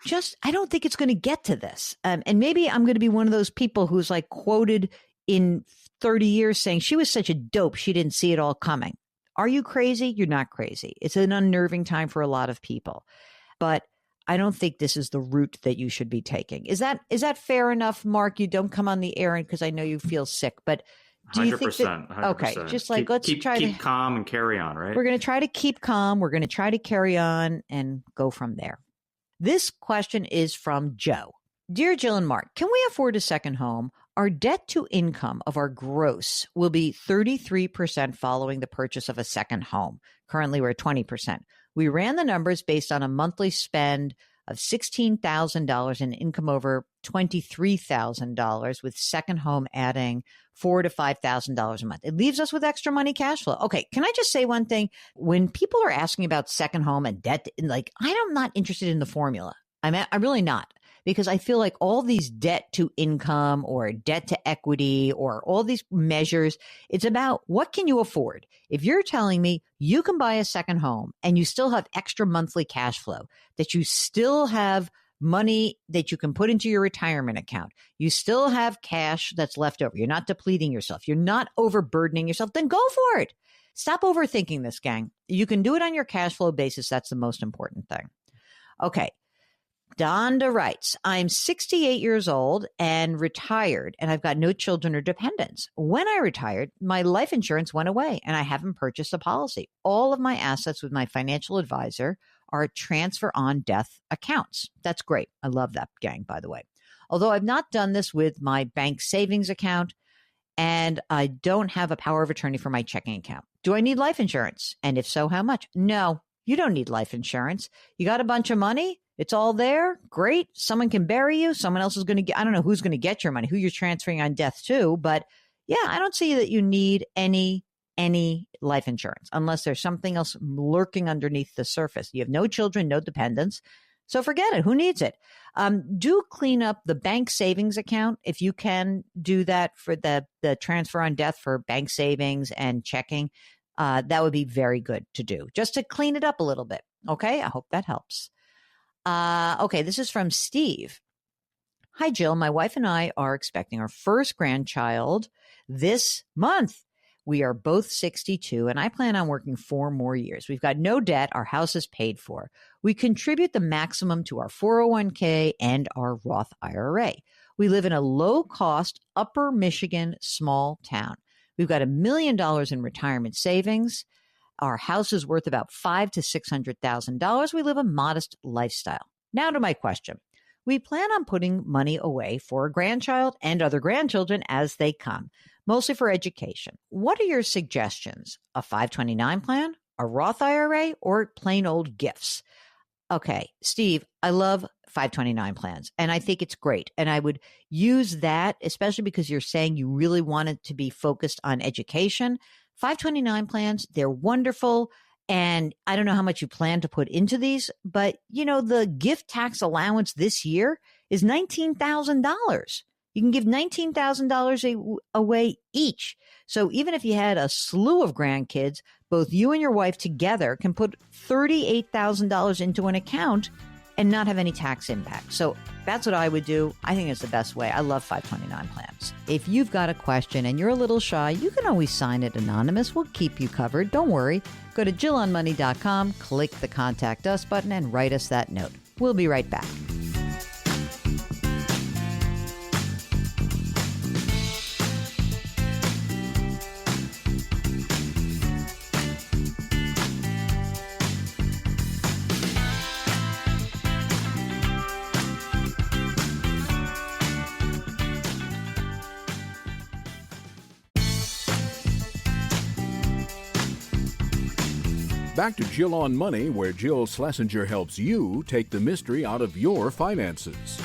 don't think it's going to get to this. And maybe I'm going to be one of those people who's like quoted in 30 years saying she was such a dope, she didn't see it all coming. Are you crazy? You're not crazy. It's an unnerving time for a lot of people. But I don't think this is the route that you should be taking. Is that fair enough, Mark? You don't come on the air because I know you feel sick, but do you 100%, think that, 100%. okay, just like let's try to keep calm and carry on, right? We're going to try to keep calm. We're going to try to carry on and go from there. This question is from Joe. Dear Jill and Mark, can we afford a second home? Our debt to income of our gross will be 33% following the purchase of a second home. Currently, we're at 20%. We ran the numbers based on a monthly spend of $16,000 and income over $23,000, with second home adding $4,000 to $5,000 a month. It leaves us with extra money cash flow. Okay, can I just say one thing? When people are asking about second home and debt, I'm not interested in the formula. I'm really not, because I feel like all these debt to income or debt to equity or all these measures, it's about what can you afford? If you're telling me you can buy a second home and you still have extra monthly cash flow, that you still have money that you can put into your retirement account, you still have cash that's left over, you're not depleting yourself, you're not overburdening yourself, then go for it. Stop overthinking this, gang. You can do it on your cash flow basis. That's the most important thing. Okay. Donda writes, I'm 68 years old and retired, and I've got no children or dependents. When I retired, my life insurance went away, and I haven't purchased a policy. All of my assets with my financial advisor are transfer on death accounts. That's great. I love that, gang, by the way. Although I've not done this with my bank savings account, and I don't have a power of attorney for my checking account. Do I need life insurance? And if so, how much? No, you don't need life insurance. You got a bunch of money? It's all there. Great. Someone can bury you. Someone else is going to get, I don't know who's going to get your money, who you're transferring on death to. But yeah, I don't see that you need any life insurance unless there's something else lurking underneath the surface. You have no children, no dependents. So forget it. Who needs it? Do clean up the bank savings account. If you can do that for the transfer on death for bank savings and checking, that would be very good to do just to clean it up a little bit. Okay. I hope that helps. Okay, this is from Steve. Hi, Jill. My wife and I are expecting our first grandchild this month. We are both 62, and I plan on working 4 more years. We've got no debt. Our house is paid for. We contribute the maximum to our 401k and our Roth IRA. We live in a low-cost upper Michigan small town. We've got $1 million in retirement savings. Our house is worth about $500,000 to $600,000. We live a modest lifestyle. Now to my question. We plan on putting money away for a grandchild and other grandchildren as they come, mostly for education. What are your suggestions? A 529 plan, a Roth IRA, or plain old gifts? Okay, Steve, I love 529 plans, and I think it's great. And I would use that, especially because you're saying you really want it to be focused on education. 529 plans, they're wonderful. And I don't know how much you plan to put into these, but the gift tax allowance this year is $19,000. You can give $19,000 away each. So even if you had a slew of grandkids, both you and your wife together can put $38,000 into an account and not have any tax impact. So that's what I would do. I think it's the best way. I love 529 plans. If you've got a question and you're a little shy, you can always sign it anonymous. We'll keep you covered. Don't worry. Go to JillOnMoney.com, click the Contact Us button, and write us that note. We'll be right back. Back to Jill on Money, where Jill Schlesinger helps you take the mystery out of your finances.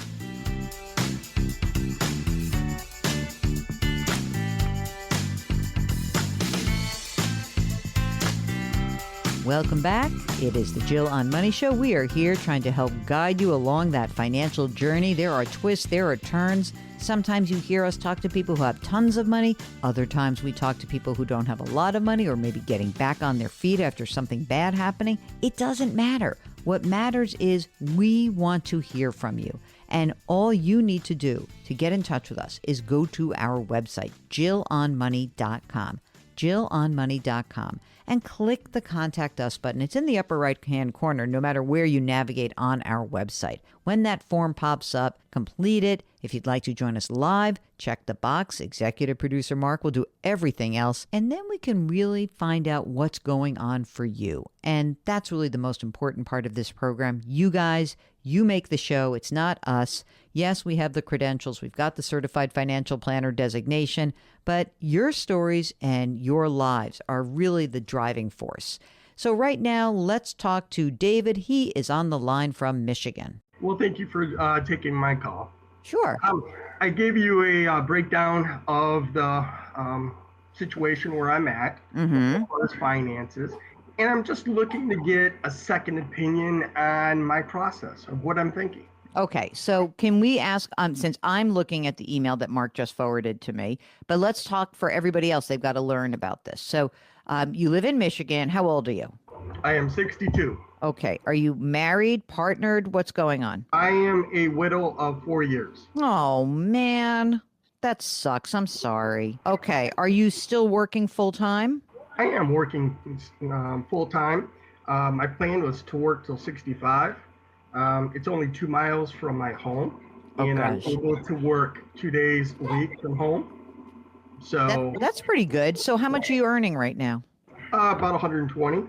Welcome back. It is the Jill on Money Show. We are here trying to help guide you along that financial journey. There are twists, there are turns. Sometimes you hear us talk to people who have tons of money. Other times we talk to people who don't have a lot of money or maybe getting back on their feet after something bad happening. It doesn't matter. What matters is we want to hear from you. And all you need to do to get in touch with us is go to our website, JillOnMoney.com. JillOnMoney.com. And click the Contact Us button. It's in the upper right-hand corner, no matter where you navigate on our website. When that form pops up, complete it. If you'd like to join us live, check the box. Executive producer Mark will do everything else. And then we can really find out what's going on for you. And that's really the most important part of this program. You guys, you make the show. It's not us. Yes, we have the credentials. We've got the certified financial planner designation. But your stories and your lives are really the driving force. So right now, let's talk to David. He is on the line from Michigan. Well, thank you for taking my call. Sure. I gave you a breakdown of the situation where I'm at as far as finances, and I'm just looking to get a second opinion on my process of what I'm thinking. Okay, so can we ask, since I'm looking at the email that Mark just forwarded to me, but let's talk for everybody else. They've got to learn about this. So you live in Michigan. How old are you? I am 62. Okay. Are you married, partnered? What's going on? I am a widow of 4 years. Oh, man. That sucks. I'm sorry. Okay. Are you still working full time? I am working full time. My plan was to work till 65. It's only 2 miles from my home, and I'm able to work 2 days a week from home. So that's pretty good. So how much are you earning right now? About 120.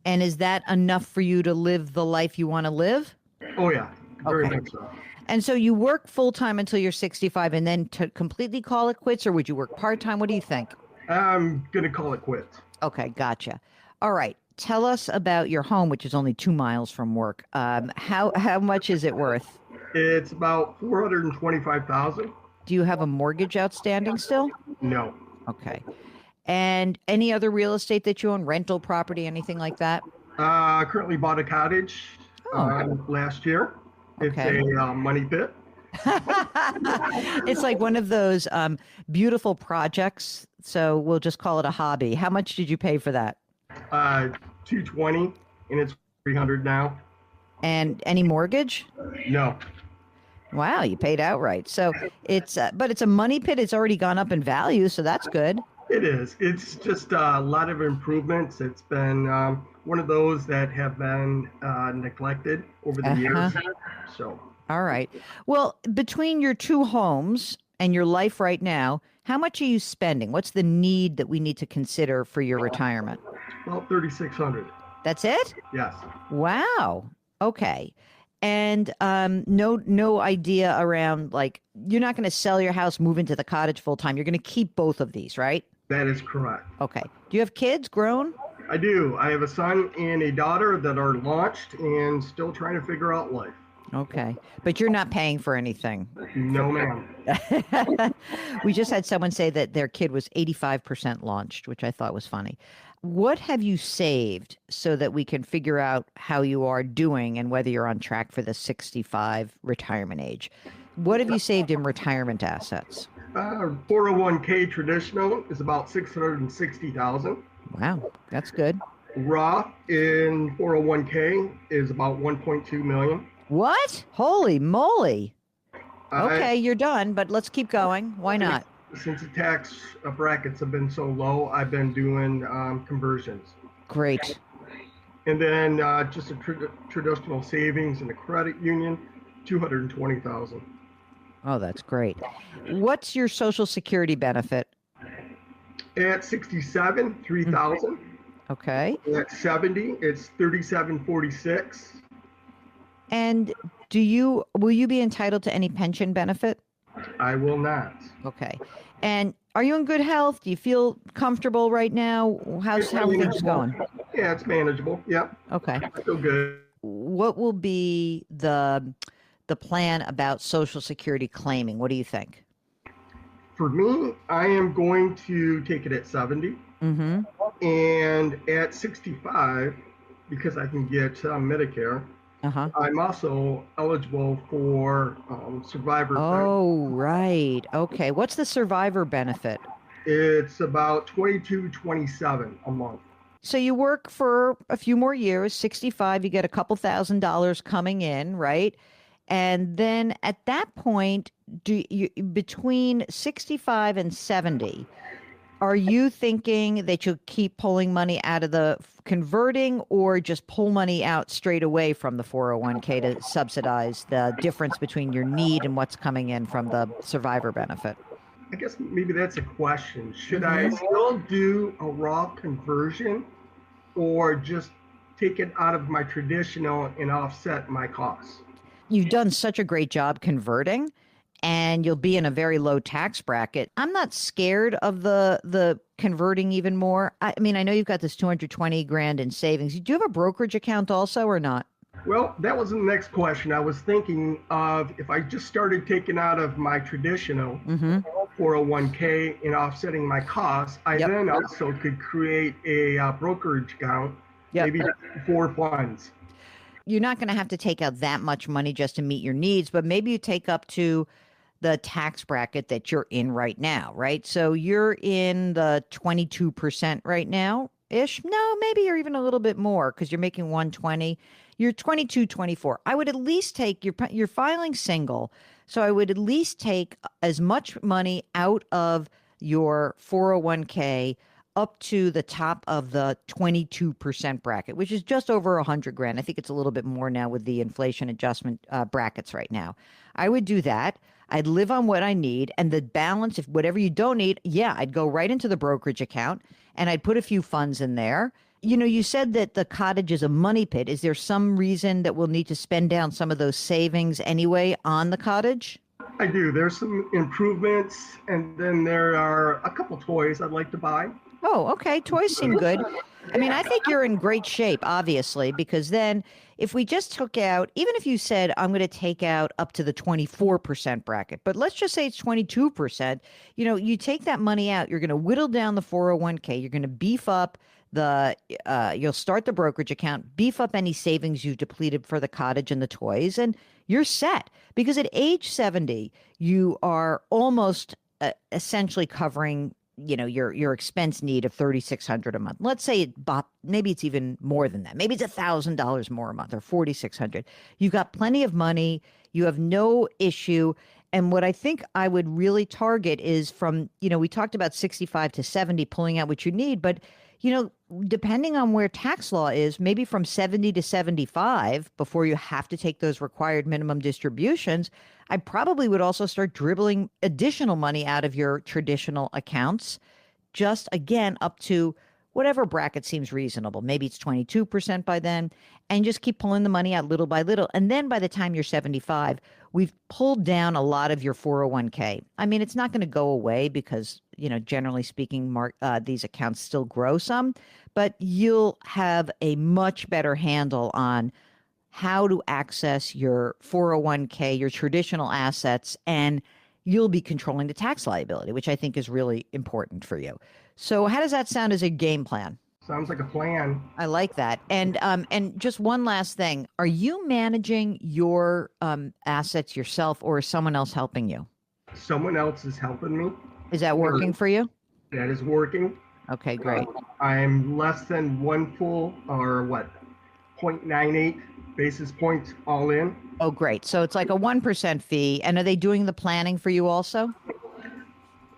And is that enough for you to live the life you want to live? Oh, yeah. Very much so. And so you work full time until you're 65 and then to completely call it quits, or would you work part time? What do you think? I'm going to call it quits. Okay, gotcha. All right. Tell us about your home, which is only 2 miles from work. How much is it worth? It's about $425,000. Do you have a mortgage outstanding still? No. Okay. And any other real estate that you own, rental property, anything like that? I currently bought a cottage last year. It's a money pit. It's like one of those beautiful projects. So we'll just call it a hobby. How much did you pay for that? $220, and it's $300 now. And any mortgage? No. Wow, you paid outright. So it's, but it's a money pit. It's already gone up in value, so that's good. It is. It's just a lot of improvements. It's been one of those that have been neglected over the years. So. All right. Well, between your two homes and your life right now, how much are you spending? What's the need that we need to consider for your retirement? About 3,600. That's it? Yes. Wow. Okay. And no idea around, like, you're not going to sell your house, move into the cottage full time. You're going to keep both of these, right? That is correct. Okay. Do you have kids, grown? I do. I have a son and a daughter that are launched and still trying to figure out life. Okay. But you're not paying for anything. No, ma'am. We just had someone say that their kid was 85% launched, which I thought was funny. What have you saved so that we can figure out how you are doing and whether you're on track for the 65 retirement age? What have you saved in retirement assets? 401k traditional is about 660,000. Wow, that's good. Roth in 401k is about 1.2 million. What? Holy moly. Okay, you're done, but let's keep going. Why not? Since the tax brackets have been so low, I've been doing conversions. Great. And then just a traditional savings in the credit union, 220,000. Oh, that's great. What's your Social Security benefit? At 67, 3,000. Okay. At 70, it's 3746. And will you be entitled to any pension benefit? I will not. Okay. And are you in good health? Do you feel comfortable right now? How are things going? Yeah, it's manageable. Yeah. Okay. I feel good. What will be the plan about Social Security claiming? What do you think? For me, I am going to take it at 70. Mm-hmm. And at 65, because I can get Medicare, I'm also eligible for survivor. Oh, right. Okay. What's the survivor benefit? It's about $22.27 a month. So you work for a few more years, 65, you get a couple $1,000s coming in, right? And then at that point, between 65 and 70, are you thinking that you'll keep pulling money out of the converting or just pull money out straight away from the 401k to subsidize the difference between your need and what's coming in from the survivor benefit? I guess maybe that's a question. Should I still do a Roth conversion or just take it out of my traditional and offset my costs? You've done such a great job converting, and you'll be in a very low tax bracket. I'm not scared of the converting even more. I mean, I know you've got this 220 grand in savings. Do you have a brokerage account also or not? Well, that was the next question. I was thinking of if I just started taking out of my traditional 401k and offsetting my costs, I then also could create a brokerage account, maybe for funds. You're not going to have to take out that much money just to meet your needs, but maybe you take up to the tax bracket that you're in right now, right? So you're in the 22% right now ish. No, maybe you're even a little bit more because you're making 120. You're 22, 24. I would at least take you're filing single. So I would at least take as much money out of your 401k up to the top of the 22% bracket, which is just over 100 grand. I think it's a little bit more now with the inflation adjustment brackets right now. I would do that. I'd live on what I need, and the balance, if whatever you don't need, I'd go right into the brokerage account and I'd put a few funds in there. You know, you said that the cottage is a money pit. Is there some reason that we'll need to spend down some of those savings anyway on the cottage? I do. There's some improvements, and then there are a couple toys I'd like to buy. Oh, okay. Toys seem good. I mean, I think you're in great shape, obviously, because then if we just took out, even if you said, I'm going to take out up to the 24% bracket, but let's just say it's 22%, you know, you take that money out, you're going to whittle down the 401k, you're going to beef up you'll start the brokerage account, beef up any savings you've depleted for the cottage and the toys, and you're set. Because at age 70, you are almost essentially covering your expense need of $3,600 a month. Let's say maybe it's even more than that. Maybe it's $1,000 more a month or $4,600. You've got plenty of money. You have no issue. And what I think I would really target is from, we talked about 65 to 70, pulling out what you need, but depending on where tax law is, maybe from 70 to 75 before you have to take those required minimum distributions, I probably would also start dribbling additional money out of your traditional accounts, just again up to whatever bracket seems reasonable. Maybe it's 22% by then, and just keep pulling the money out little by little. And then by the time you're 75, we've pulled down a lot of your 401k. I mean, it's not going to go away because, generally speaking, these accounts still grow some, but you'll have a much better handle on how to access your 401k, your traditional assets, and you'll be controlling the tax liability, which I think is really important for you. So how does that sound as a game plan? Sounds like a plan. I like that. And just one last thing. Are you managing your assets yourself, or is someone else helping you? Someone else is helping me. Is that working for you? That is working. Okay, great. I'm less than 0.98 basis points all in. Oh, great. So it's like a 1% fee. And are they doing the planning for you also?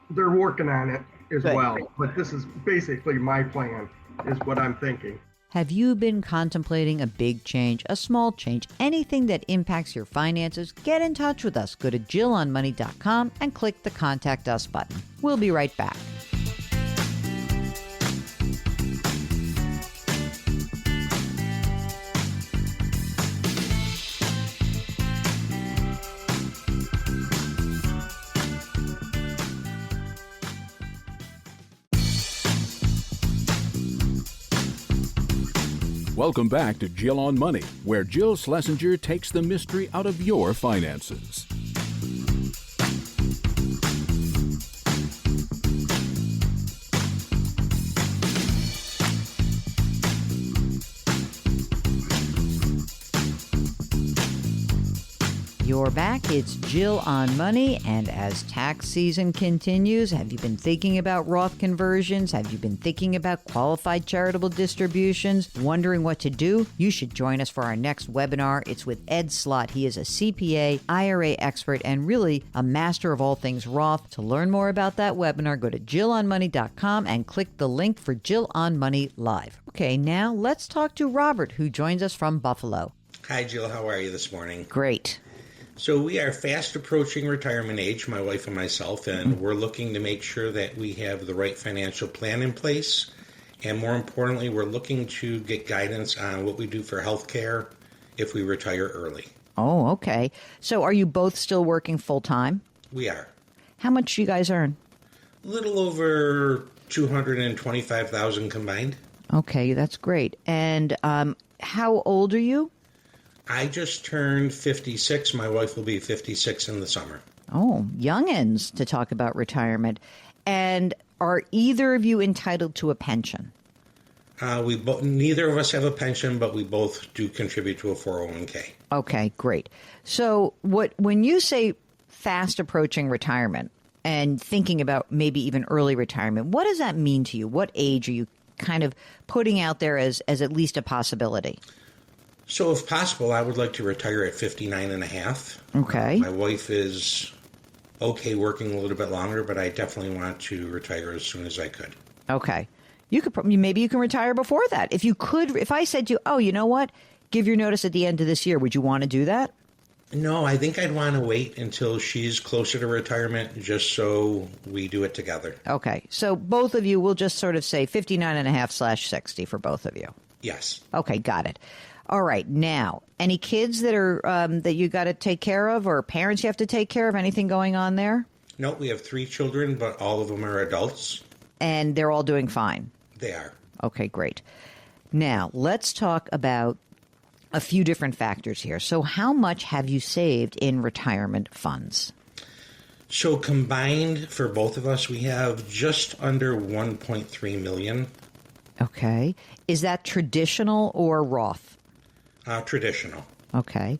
They're working on it as Good. well. But this is basically my plan, is what I'm thinking. Have you been contemplating a big change, a small change, anything that impacts your finances? Get in touch with us. Go to JillOnMoney.com and click the Contact Us button. We'll be right back. Welcome back to Jill on Money, where Jill Schlesinger takes the mystery out of your finances. You're back. It's Jill on Money. And as tax season continues, have you been thinking about Roth conversions? Have you been thinking about qualified charitable distributions? Wondering what to do? You should join us for our next webinar. It's with Ed Slott. He is a CPA, IRA expert, and really a master of all things Roth. To learn more about that webinar, go to JillOnMoney.com and click the link for Jill on Money Live. Okay, now let's talk to Robert, who joins us from Buffalo. Hi, Jill. How are you this morning? Great. So we are fast approaching retirement age, my wife and myself, and we're looking to make sure that we have the right financial plan in place. And more importantly, we're looking to get guidance on what we do for health care if we retire early. Oh, okay. So are you both still working full time? We are. How much do you guys earn? A little over $225,000 combined. Okay, that's great. And how old are you? I just turned 56. My wife will be 56 in the summer. Oh, youngins to talk about retirement. And are either of you entitled to a pension? Neither of us have a pension, but we both do contribute to a 401k. Okay, great. So when you say fast approaching retirement and thinking about maybe even early retirement, what does that mean to you? What age are you kind of putting out there as at least a possibility? So if possible, I would like to retire at 59 and a half. Okay. My wife is okay working a little bit longer, but I definitely want to retire as soon as I could. Okay. Maybe you can retire before that. If I said to you, oh, you know what? Give your notice at the end of this year. Would you want to do that? No, I think I'd want to wait until she's closer to retirement just so we do it together. Okay. So both of you will just sort of say 59.5/60 for both of you. Yes. Okay. Got it. All right. Now, any kids that are that you got to take care of, or parents you have to take care of? Anything going on there? No, we have 3 children, but all of them are adults. And they're all doing fine? They are. Okay, great. Now, let's talk about a few different factors here. So how much have you saved in retirement funds? So combined for both of us, we have just under $1.3 million. Okay. Is that traditional or Roth? Traditional. Okay.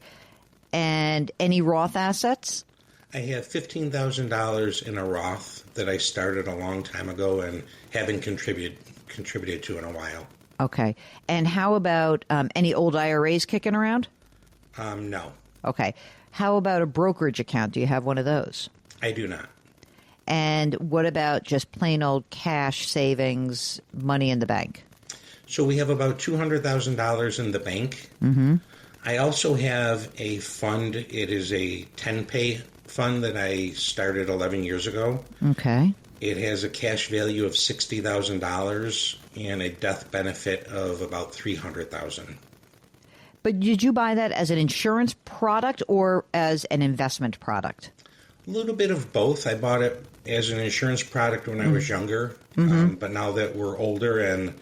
And any Roth assets? I have $15,000 in a Roth that I started a long time ago and haven't contributed to in a while. Okay. And how about any old IRAs kicking around? No. Okay. How about a brokerage account? Do you have one of those? I do not. And what about just plain old cash savings, money in the bank? So we have about $200,000 in the bank. Mm-hmm. I also have a fund. It is a 10-pay fund that I started 11 years ago. Okay. It has a cash value of $60,000 and a death benefit of about $300,000. But did you buy that as an insurance product or as an investment product? A little bit of both. I bought it as an insurance product when I was younger, but now that we're older and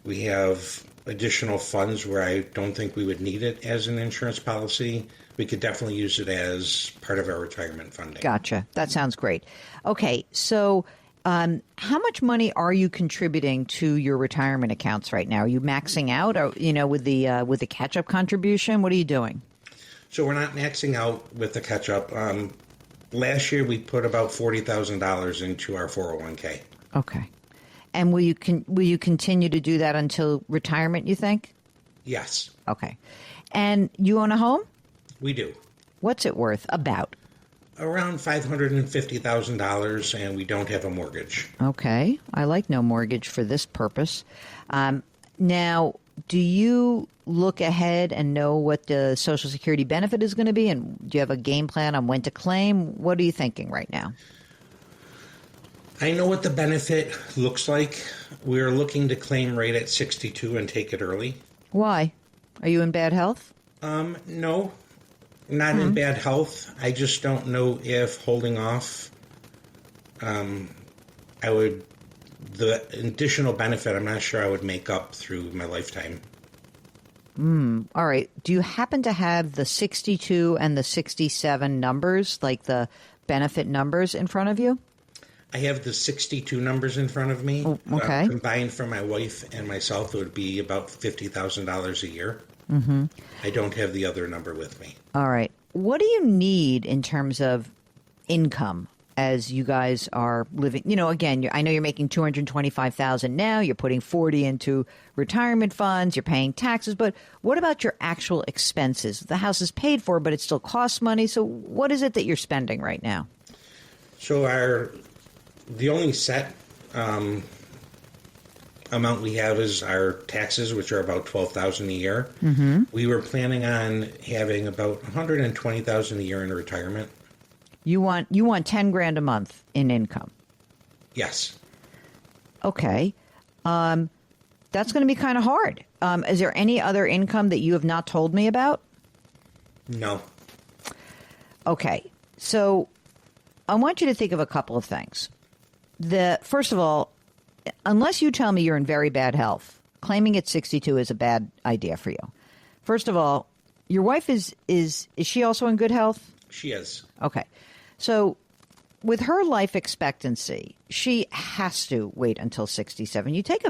we have additional funds where I don't think we would need it as an insurance policy, we could definitely use it as part of our retirement funding. Gotcha. That sounds great. Okay, so how much money are you contributing to your retirement accounts right now? Are you maxing out, or with the catch-up contribution? What are you doing? So we're not maxing out with the catch-up. Last year we put about $40,000 into our 401k. Okay, and will you continue to do that until retirement, you think? Yes. Okay, and you own a home? We do. What's it worth? About? Around $550,000, and we don't have a mortgage. Okay. I like no mortgage for this purpose. Now, do you look ahead and know what the Social Security benefit is going to be? And do you have a game plan on when to claim? What are you thinking right now? I know what the benefit looks like. We're looking to claim right at 62 and take it early. Why? Are you in bad health? No. Not in bad health. I just don't know if holding off, the additional benefit, I'm not sure I would make up through my lifetime. All right. Do you happen to have the 62 and the 67 numbers, like the benefit numbers in front of you? I have the 62 numbers in front of me. Oh, okay. Combined for my wife and myself, it would be about $50,000 a year. I don't have the other number with me. All right. What do you need in terms of income as you guys are living? Again, I know you're making $225,000 now. You're putting $40,000 into retirement funds. You're paying taxes. But what about your actual expenses? The house is paid for, but it still costs money. So what is it that you're spending right now? So the only set amount we have is our taxes, which are about $12,000 a year. We were planning on having about $120,000 a year in retirement. You want $10,000 a month in income? Yes. Okay, that's going to be kind of hard. Is there any other income that you have not told me about? No. Okay, so I want you to think of a couple of things. First of all, unless you tell me you're in very bad health, claiming at 62 is a bad idea for you. First of all, your wife is she also in good health? She is. Okay. So with her life expectancy, she has to wait until 67. You take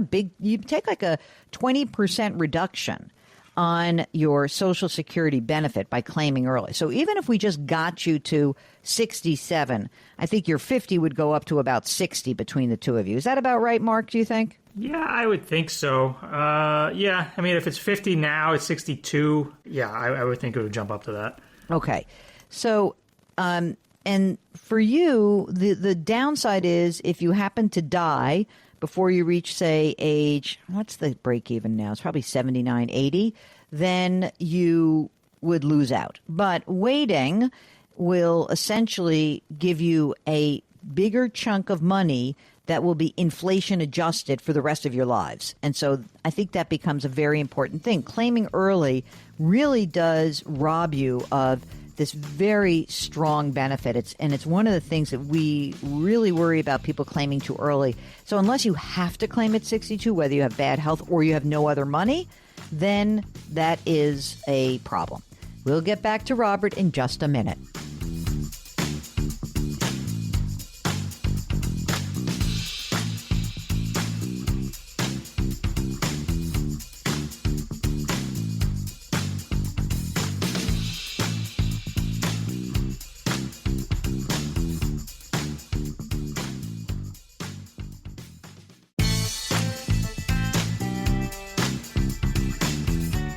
like a 20% reduction on your Social Security benefit by claiming early. So even if we just got you to 67, I think your 50 would go up to about 60 between the two of you. Is that about right, Mark, do you think? Yeah, I would think so. Yeah, I mean, if it's 50 now, it's 62. Yeah, I would think it would jump up to that. Okay. So, and for you, the downside is if you happen to die before you reach, say, age, what's the break even now? It's probably 79, 80. Then you would lose out. But waiting will essentially give you a bigger chunk of money that will be inflation adjusted for the rest of your lives. And so I think that becomes a very important thing. Claiming early really does rob you of this very strong benefit. It's one of the things that we really worry about people claiming too early. So unless you have to claim at 62, whether you have bad health or you have no other money, then that is a problem. We'll get back to Robert in just a minute.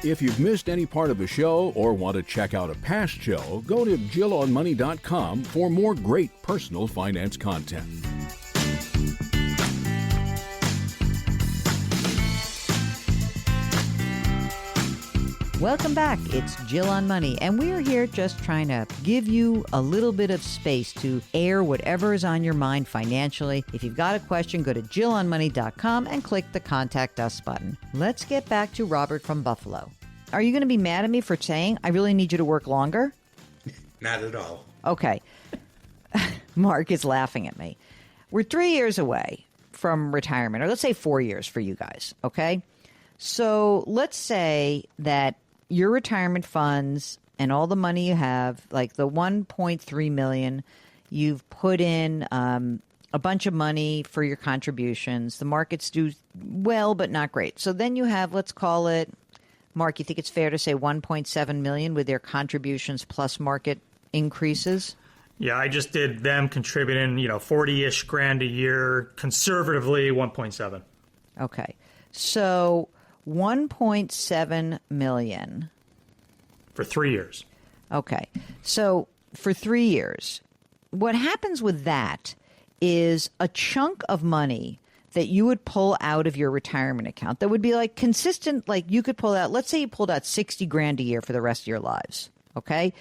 If you've missed any part of the show or want to check out a past show, go to JillOnMoney.com for more great personal finance content. Welcome back. It's Jill on Money, and we are here just trying to give you a little bit of space to air whatever is on your mind financially. If you've got a question, go to JillOnMoney.com and click the Contact Us button. Let's get back to Robert from Buffalo. Are you going to be mad at me for saying I really need you to work longer? Not at all. Okay. Mark is laughing at me. We're 3 years away from retirement, or let's say 4 years for you guys, okay? So let's say that your retirement funds and all the money you have, like the $1.3 million, you've put in a bunch of money for your contributions. The markets do well, but not great. So then you have, let's call it, Mark, you think it's fair to say $1.7 million with their contributions plus market increases? Yeah, I just did them contributing, 40-ish grand a year, conservatively 1.7. Okay. So 1.7 million for 3 years. Okay. So for 3 years, what happens with that is a chunk of money that you would pull out of your retirement account that would be like consistent, like you could pull out, let's say you pulled out 60 grand a year for the rest of your lives. Okay.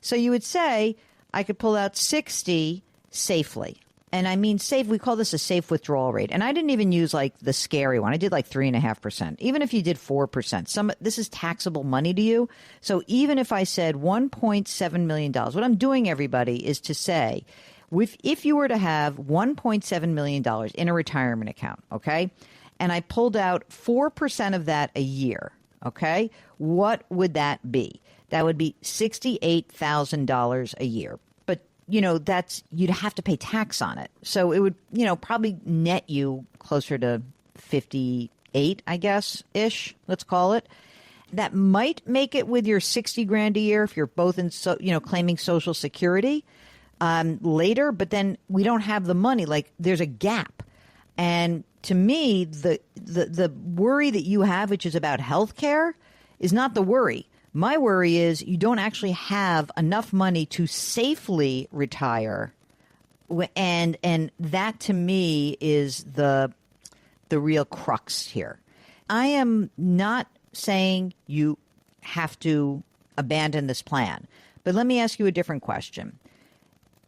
So you would say, I could pull out 60 safely. And I mean safe, we call this a safe withdrawal rate. And I didn't even use like the scary one. I did like 3.5%. Even if you did 4%, this is taxable money to you. So even if I said $1.7 million, what I'm doing, everybody, is to say, if you were to have $1.7 million in a retirement account, okay, and I pulled out 4% of that a year, okay, what would that be? That would be $68,000 a year. You'd have to pay tax on it. So it would, probably net you closer to 58, I guess, ish, let's call it. That might make it with your 60 grand a year if you're both in, claiming Social Security later, but then we don't have the money. Like there's a gap. And to me, the worry that you have, which is about health care, is not the worry. My worry is you don't actually have enough money to safely retire. And that to me is the real crux here. I am not saying you have to abandon this plan, but let me ask you a different question.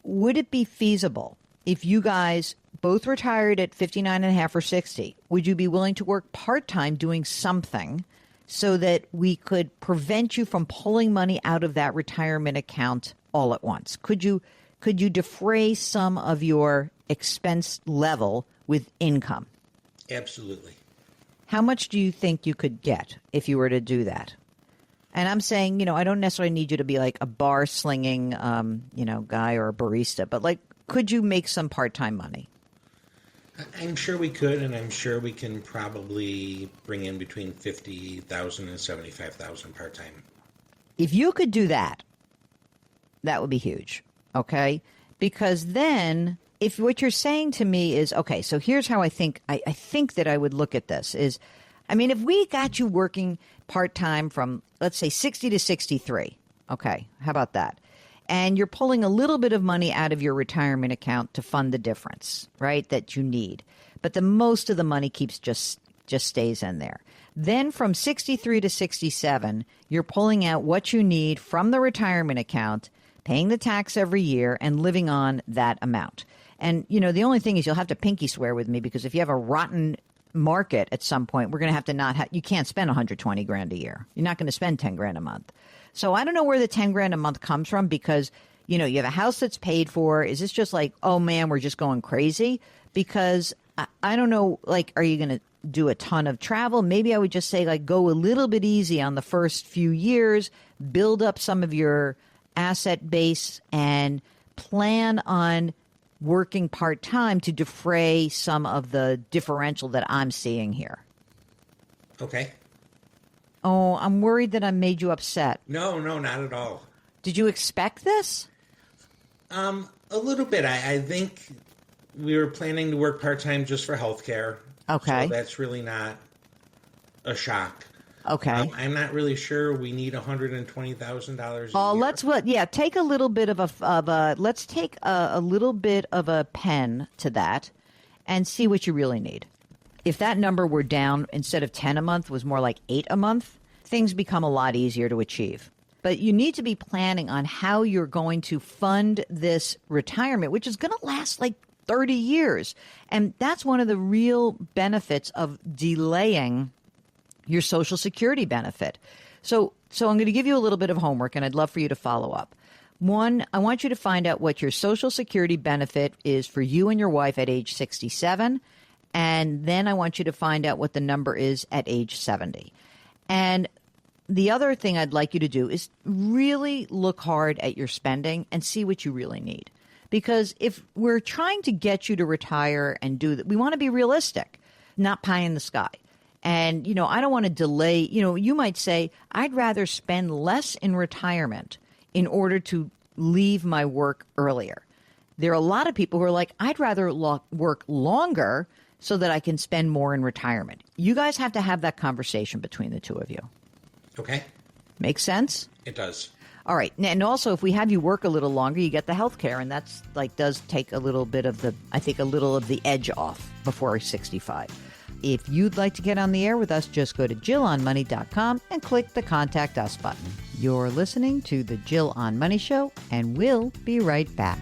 Would it be feasible if you guys both retired at 59.5 or 60? Would you be willing to work part-time doing something so that we could prevent you from pulling money out of that retirement account all at once? Could you defray some of your expense level with income? Absolutely. How much do you think you could get if you were to do that? And I'm saying, I don't necessarily need you to be like a bar slinging, guy or a barista, but like, could you make some part-time money? I'm sure we could, and I'm sure we can probably bring in between $50,000 and $75,000 part-time. If you could do that, that would be huge, okay? Because then, if what you're saying to me is, okay, so here's how I think that I would look at this is, if we got you working part-time from, let's say, 60 to 63, okay, how about that? And you're pulling a little bit of money out of your retirement account to fund the difference, right, that you need. But the most of the money just stays in there. Then from 63 to 67, you're pulling out what you need from the retirement account, paying the tax every year, and living on that amount. And, the only thing is you'll have to pinky swear with me, because if you have a rotten market at some point, we're going to have to you can't spend 120 grand a year. You're not going to spend 10 grand a month. So I don't know where the 10 grand a month comes from, because, you have a house that's paid for. Is this just like, oh man, we're just going crazy? Because I don't know, like, are you going to do a ton of travel? Maybe I would just say, like, go a little bit easy on the first few years, build up some of your asset base, and plan on working part-time to defray some of the differential that I'm seeing here. Okay. Oh, I'm worried that I made you upset. No, not at all. Did you expect this? A little bit. I think we were planning to work part-time just for healthcare. Okay. So that's really not a shock. Okay. I'm not really sure we need $120,000 a year. Take a little bit let's take a little bit of a pen to that and see what you really need. If that number were down, instead of 10 a month, was more like 8 a month, things become a lot easier to achieve. But you need to be planning on how you're going to fund this retirement, which is going to last like 30 years. And that's one of the real benefits of delaying your Social Security benefit. So I'm going to give you a little bit of homework, and I'd love for you to follow up. One, I want you to find out what your Social Security benefit is for you and your wife at age 67. And then I want you to find out what the number is at age 70. And the other thing I'd like you to do is really look hard at your spending and see what you really need. Because if we're trying to get you to retire and do that, we want to be realistic, not pie in the sky. And, I don't want to delay. You might say, I'd rather spend less in retirement in order to leave my work earlier. There are a lot of people who are like, I'd rather work longer so that I can spend more in retirement. You guys have to have that conversation between the two of you. Okay. Makes sense? It does. All right. And also, if we have you work a little longer, you get the health care. And that's does take a little bit of a little of the edge off before 65. If you'd like to get on the air with us, just go to JillOnMoney.com and click the Contact Us button. You're listening to The Jill on Money Show, and we'll be right back.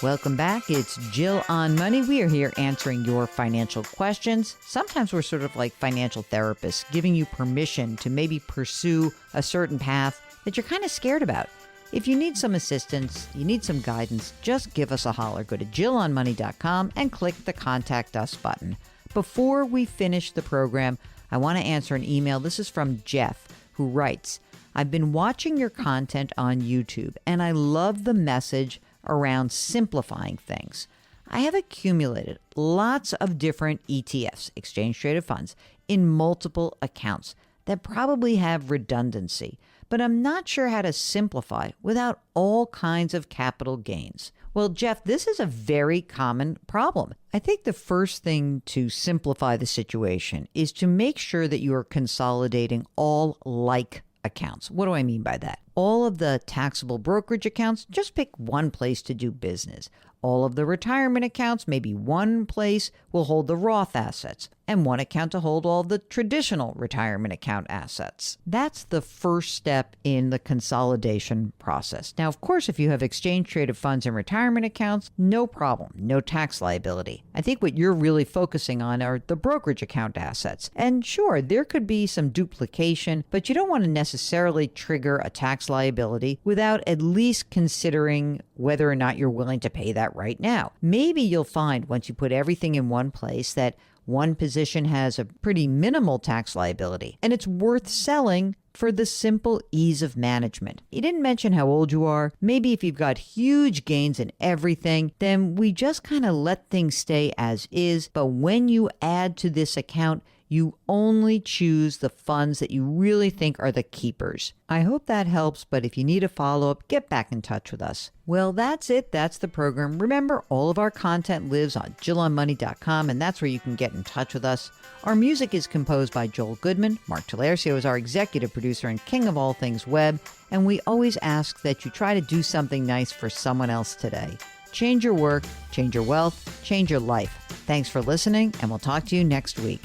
Welcome back. It's Jill on Money. We are here answering your financial questions. Sometimes we're sort of like financial therapists, giving you permission to maybe pursue a certain path that you're kind of scared about. If you need some assistance, you need some guidance, just give us a holler. Go to JillOnMoney.com and click the Contact Us button. Before we finish the program, I want to answer an email. This is from Jeff, who writes, I've been watching your content on YouTube, and I love the message around simplifying things. I have accumulated lots of different ETFs, exchange traded funds, in multiple accounts that probably have redundancy, but I'm not sure how to simplify without all kinds of capital gains. Well, Jeff, this is a very common problem. I think the first thing to simplify the situation is to make sure that you are consolidating all like accounts. What do I mean by that? All of the taxable brokerage accounts, just pick one place to do business. All of the retirement accounts, maybe one place will hold the Roth assets and one account to hold all the traditional retirement account assets. That's the first step in the consolidation process. Now, of course, if you have exchange traded funds and retirement accounts, no problem, no tax liability. I think what you're really focusing on are the brokerage account assets. And sure, there could be some duplication, but you don't want to necessarily trigger a tax liability without at least considering whether or not you're willing to pay that right now. Maybe you'll find once you put everything in one place that one position has a pretty minimal tax liability, and it's worth selling for the simple ease of management. You didn't mention how old you are. Maybe if you've got huge gains in everything, then we just kind of let things stay as is. But when you add to this account, you only choose the funds that you really think are the keepers. I hope that helps, but if you need a follow-up, get back in touch with us. Well, that's it. That's the program. Remember, all of our content lives on JillOnMoney.com, and that's where you can get in touch with us. Our music is composed by Joel Goodman. Mark Talercio is our executive producer and king of all things web, and we always ask that you try to do something nice for someone else today. Change your work, change your wealth, change your life. Thanks for listening, and we'll talk to you next week.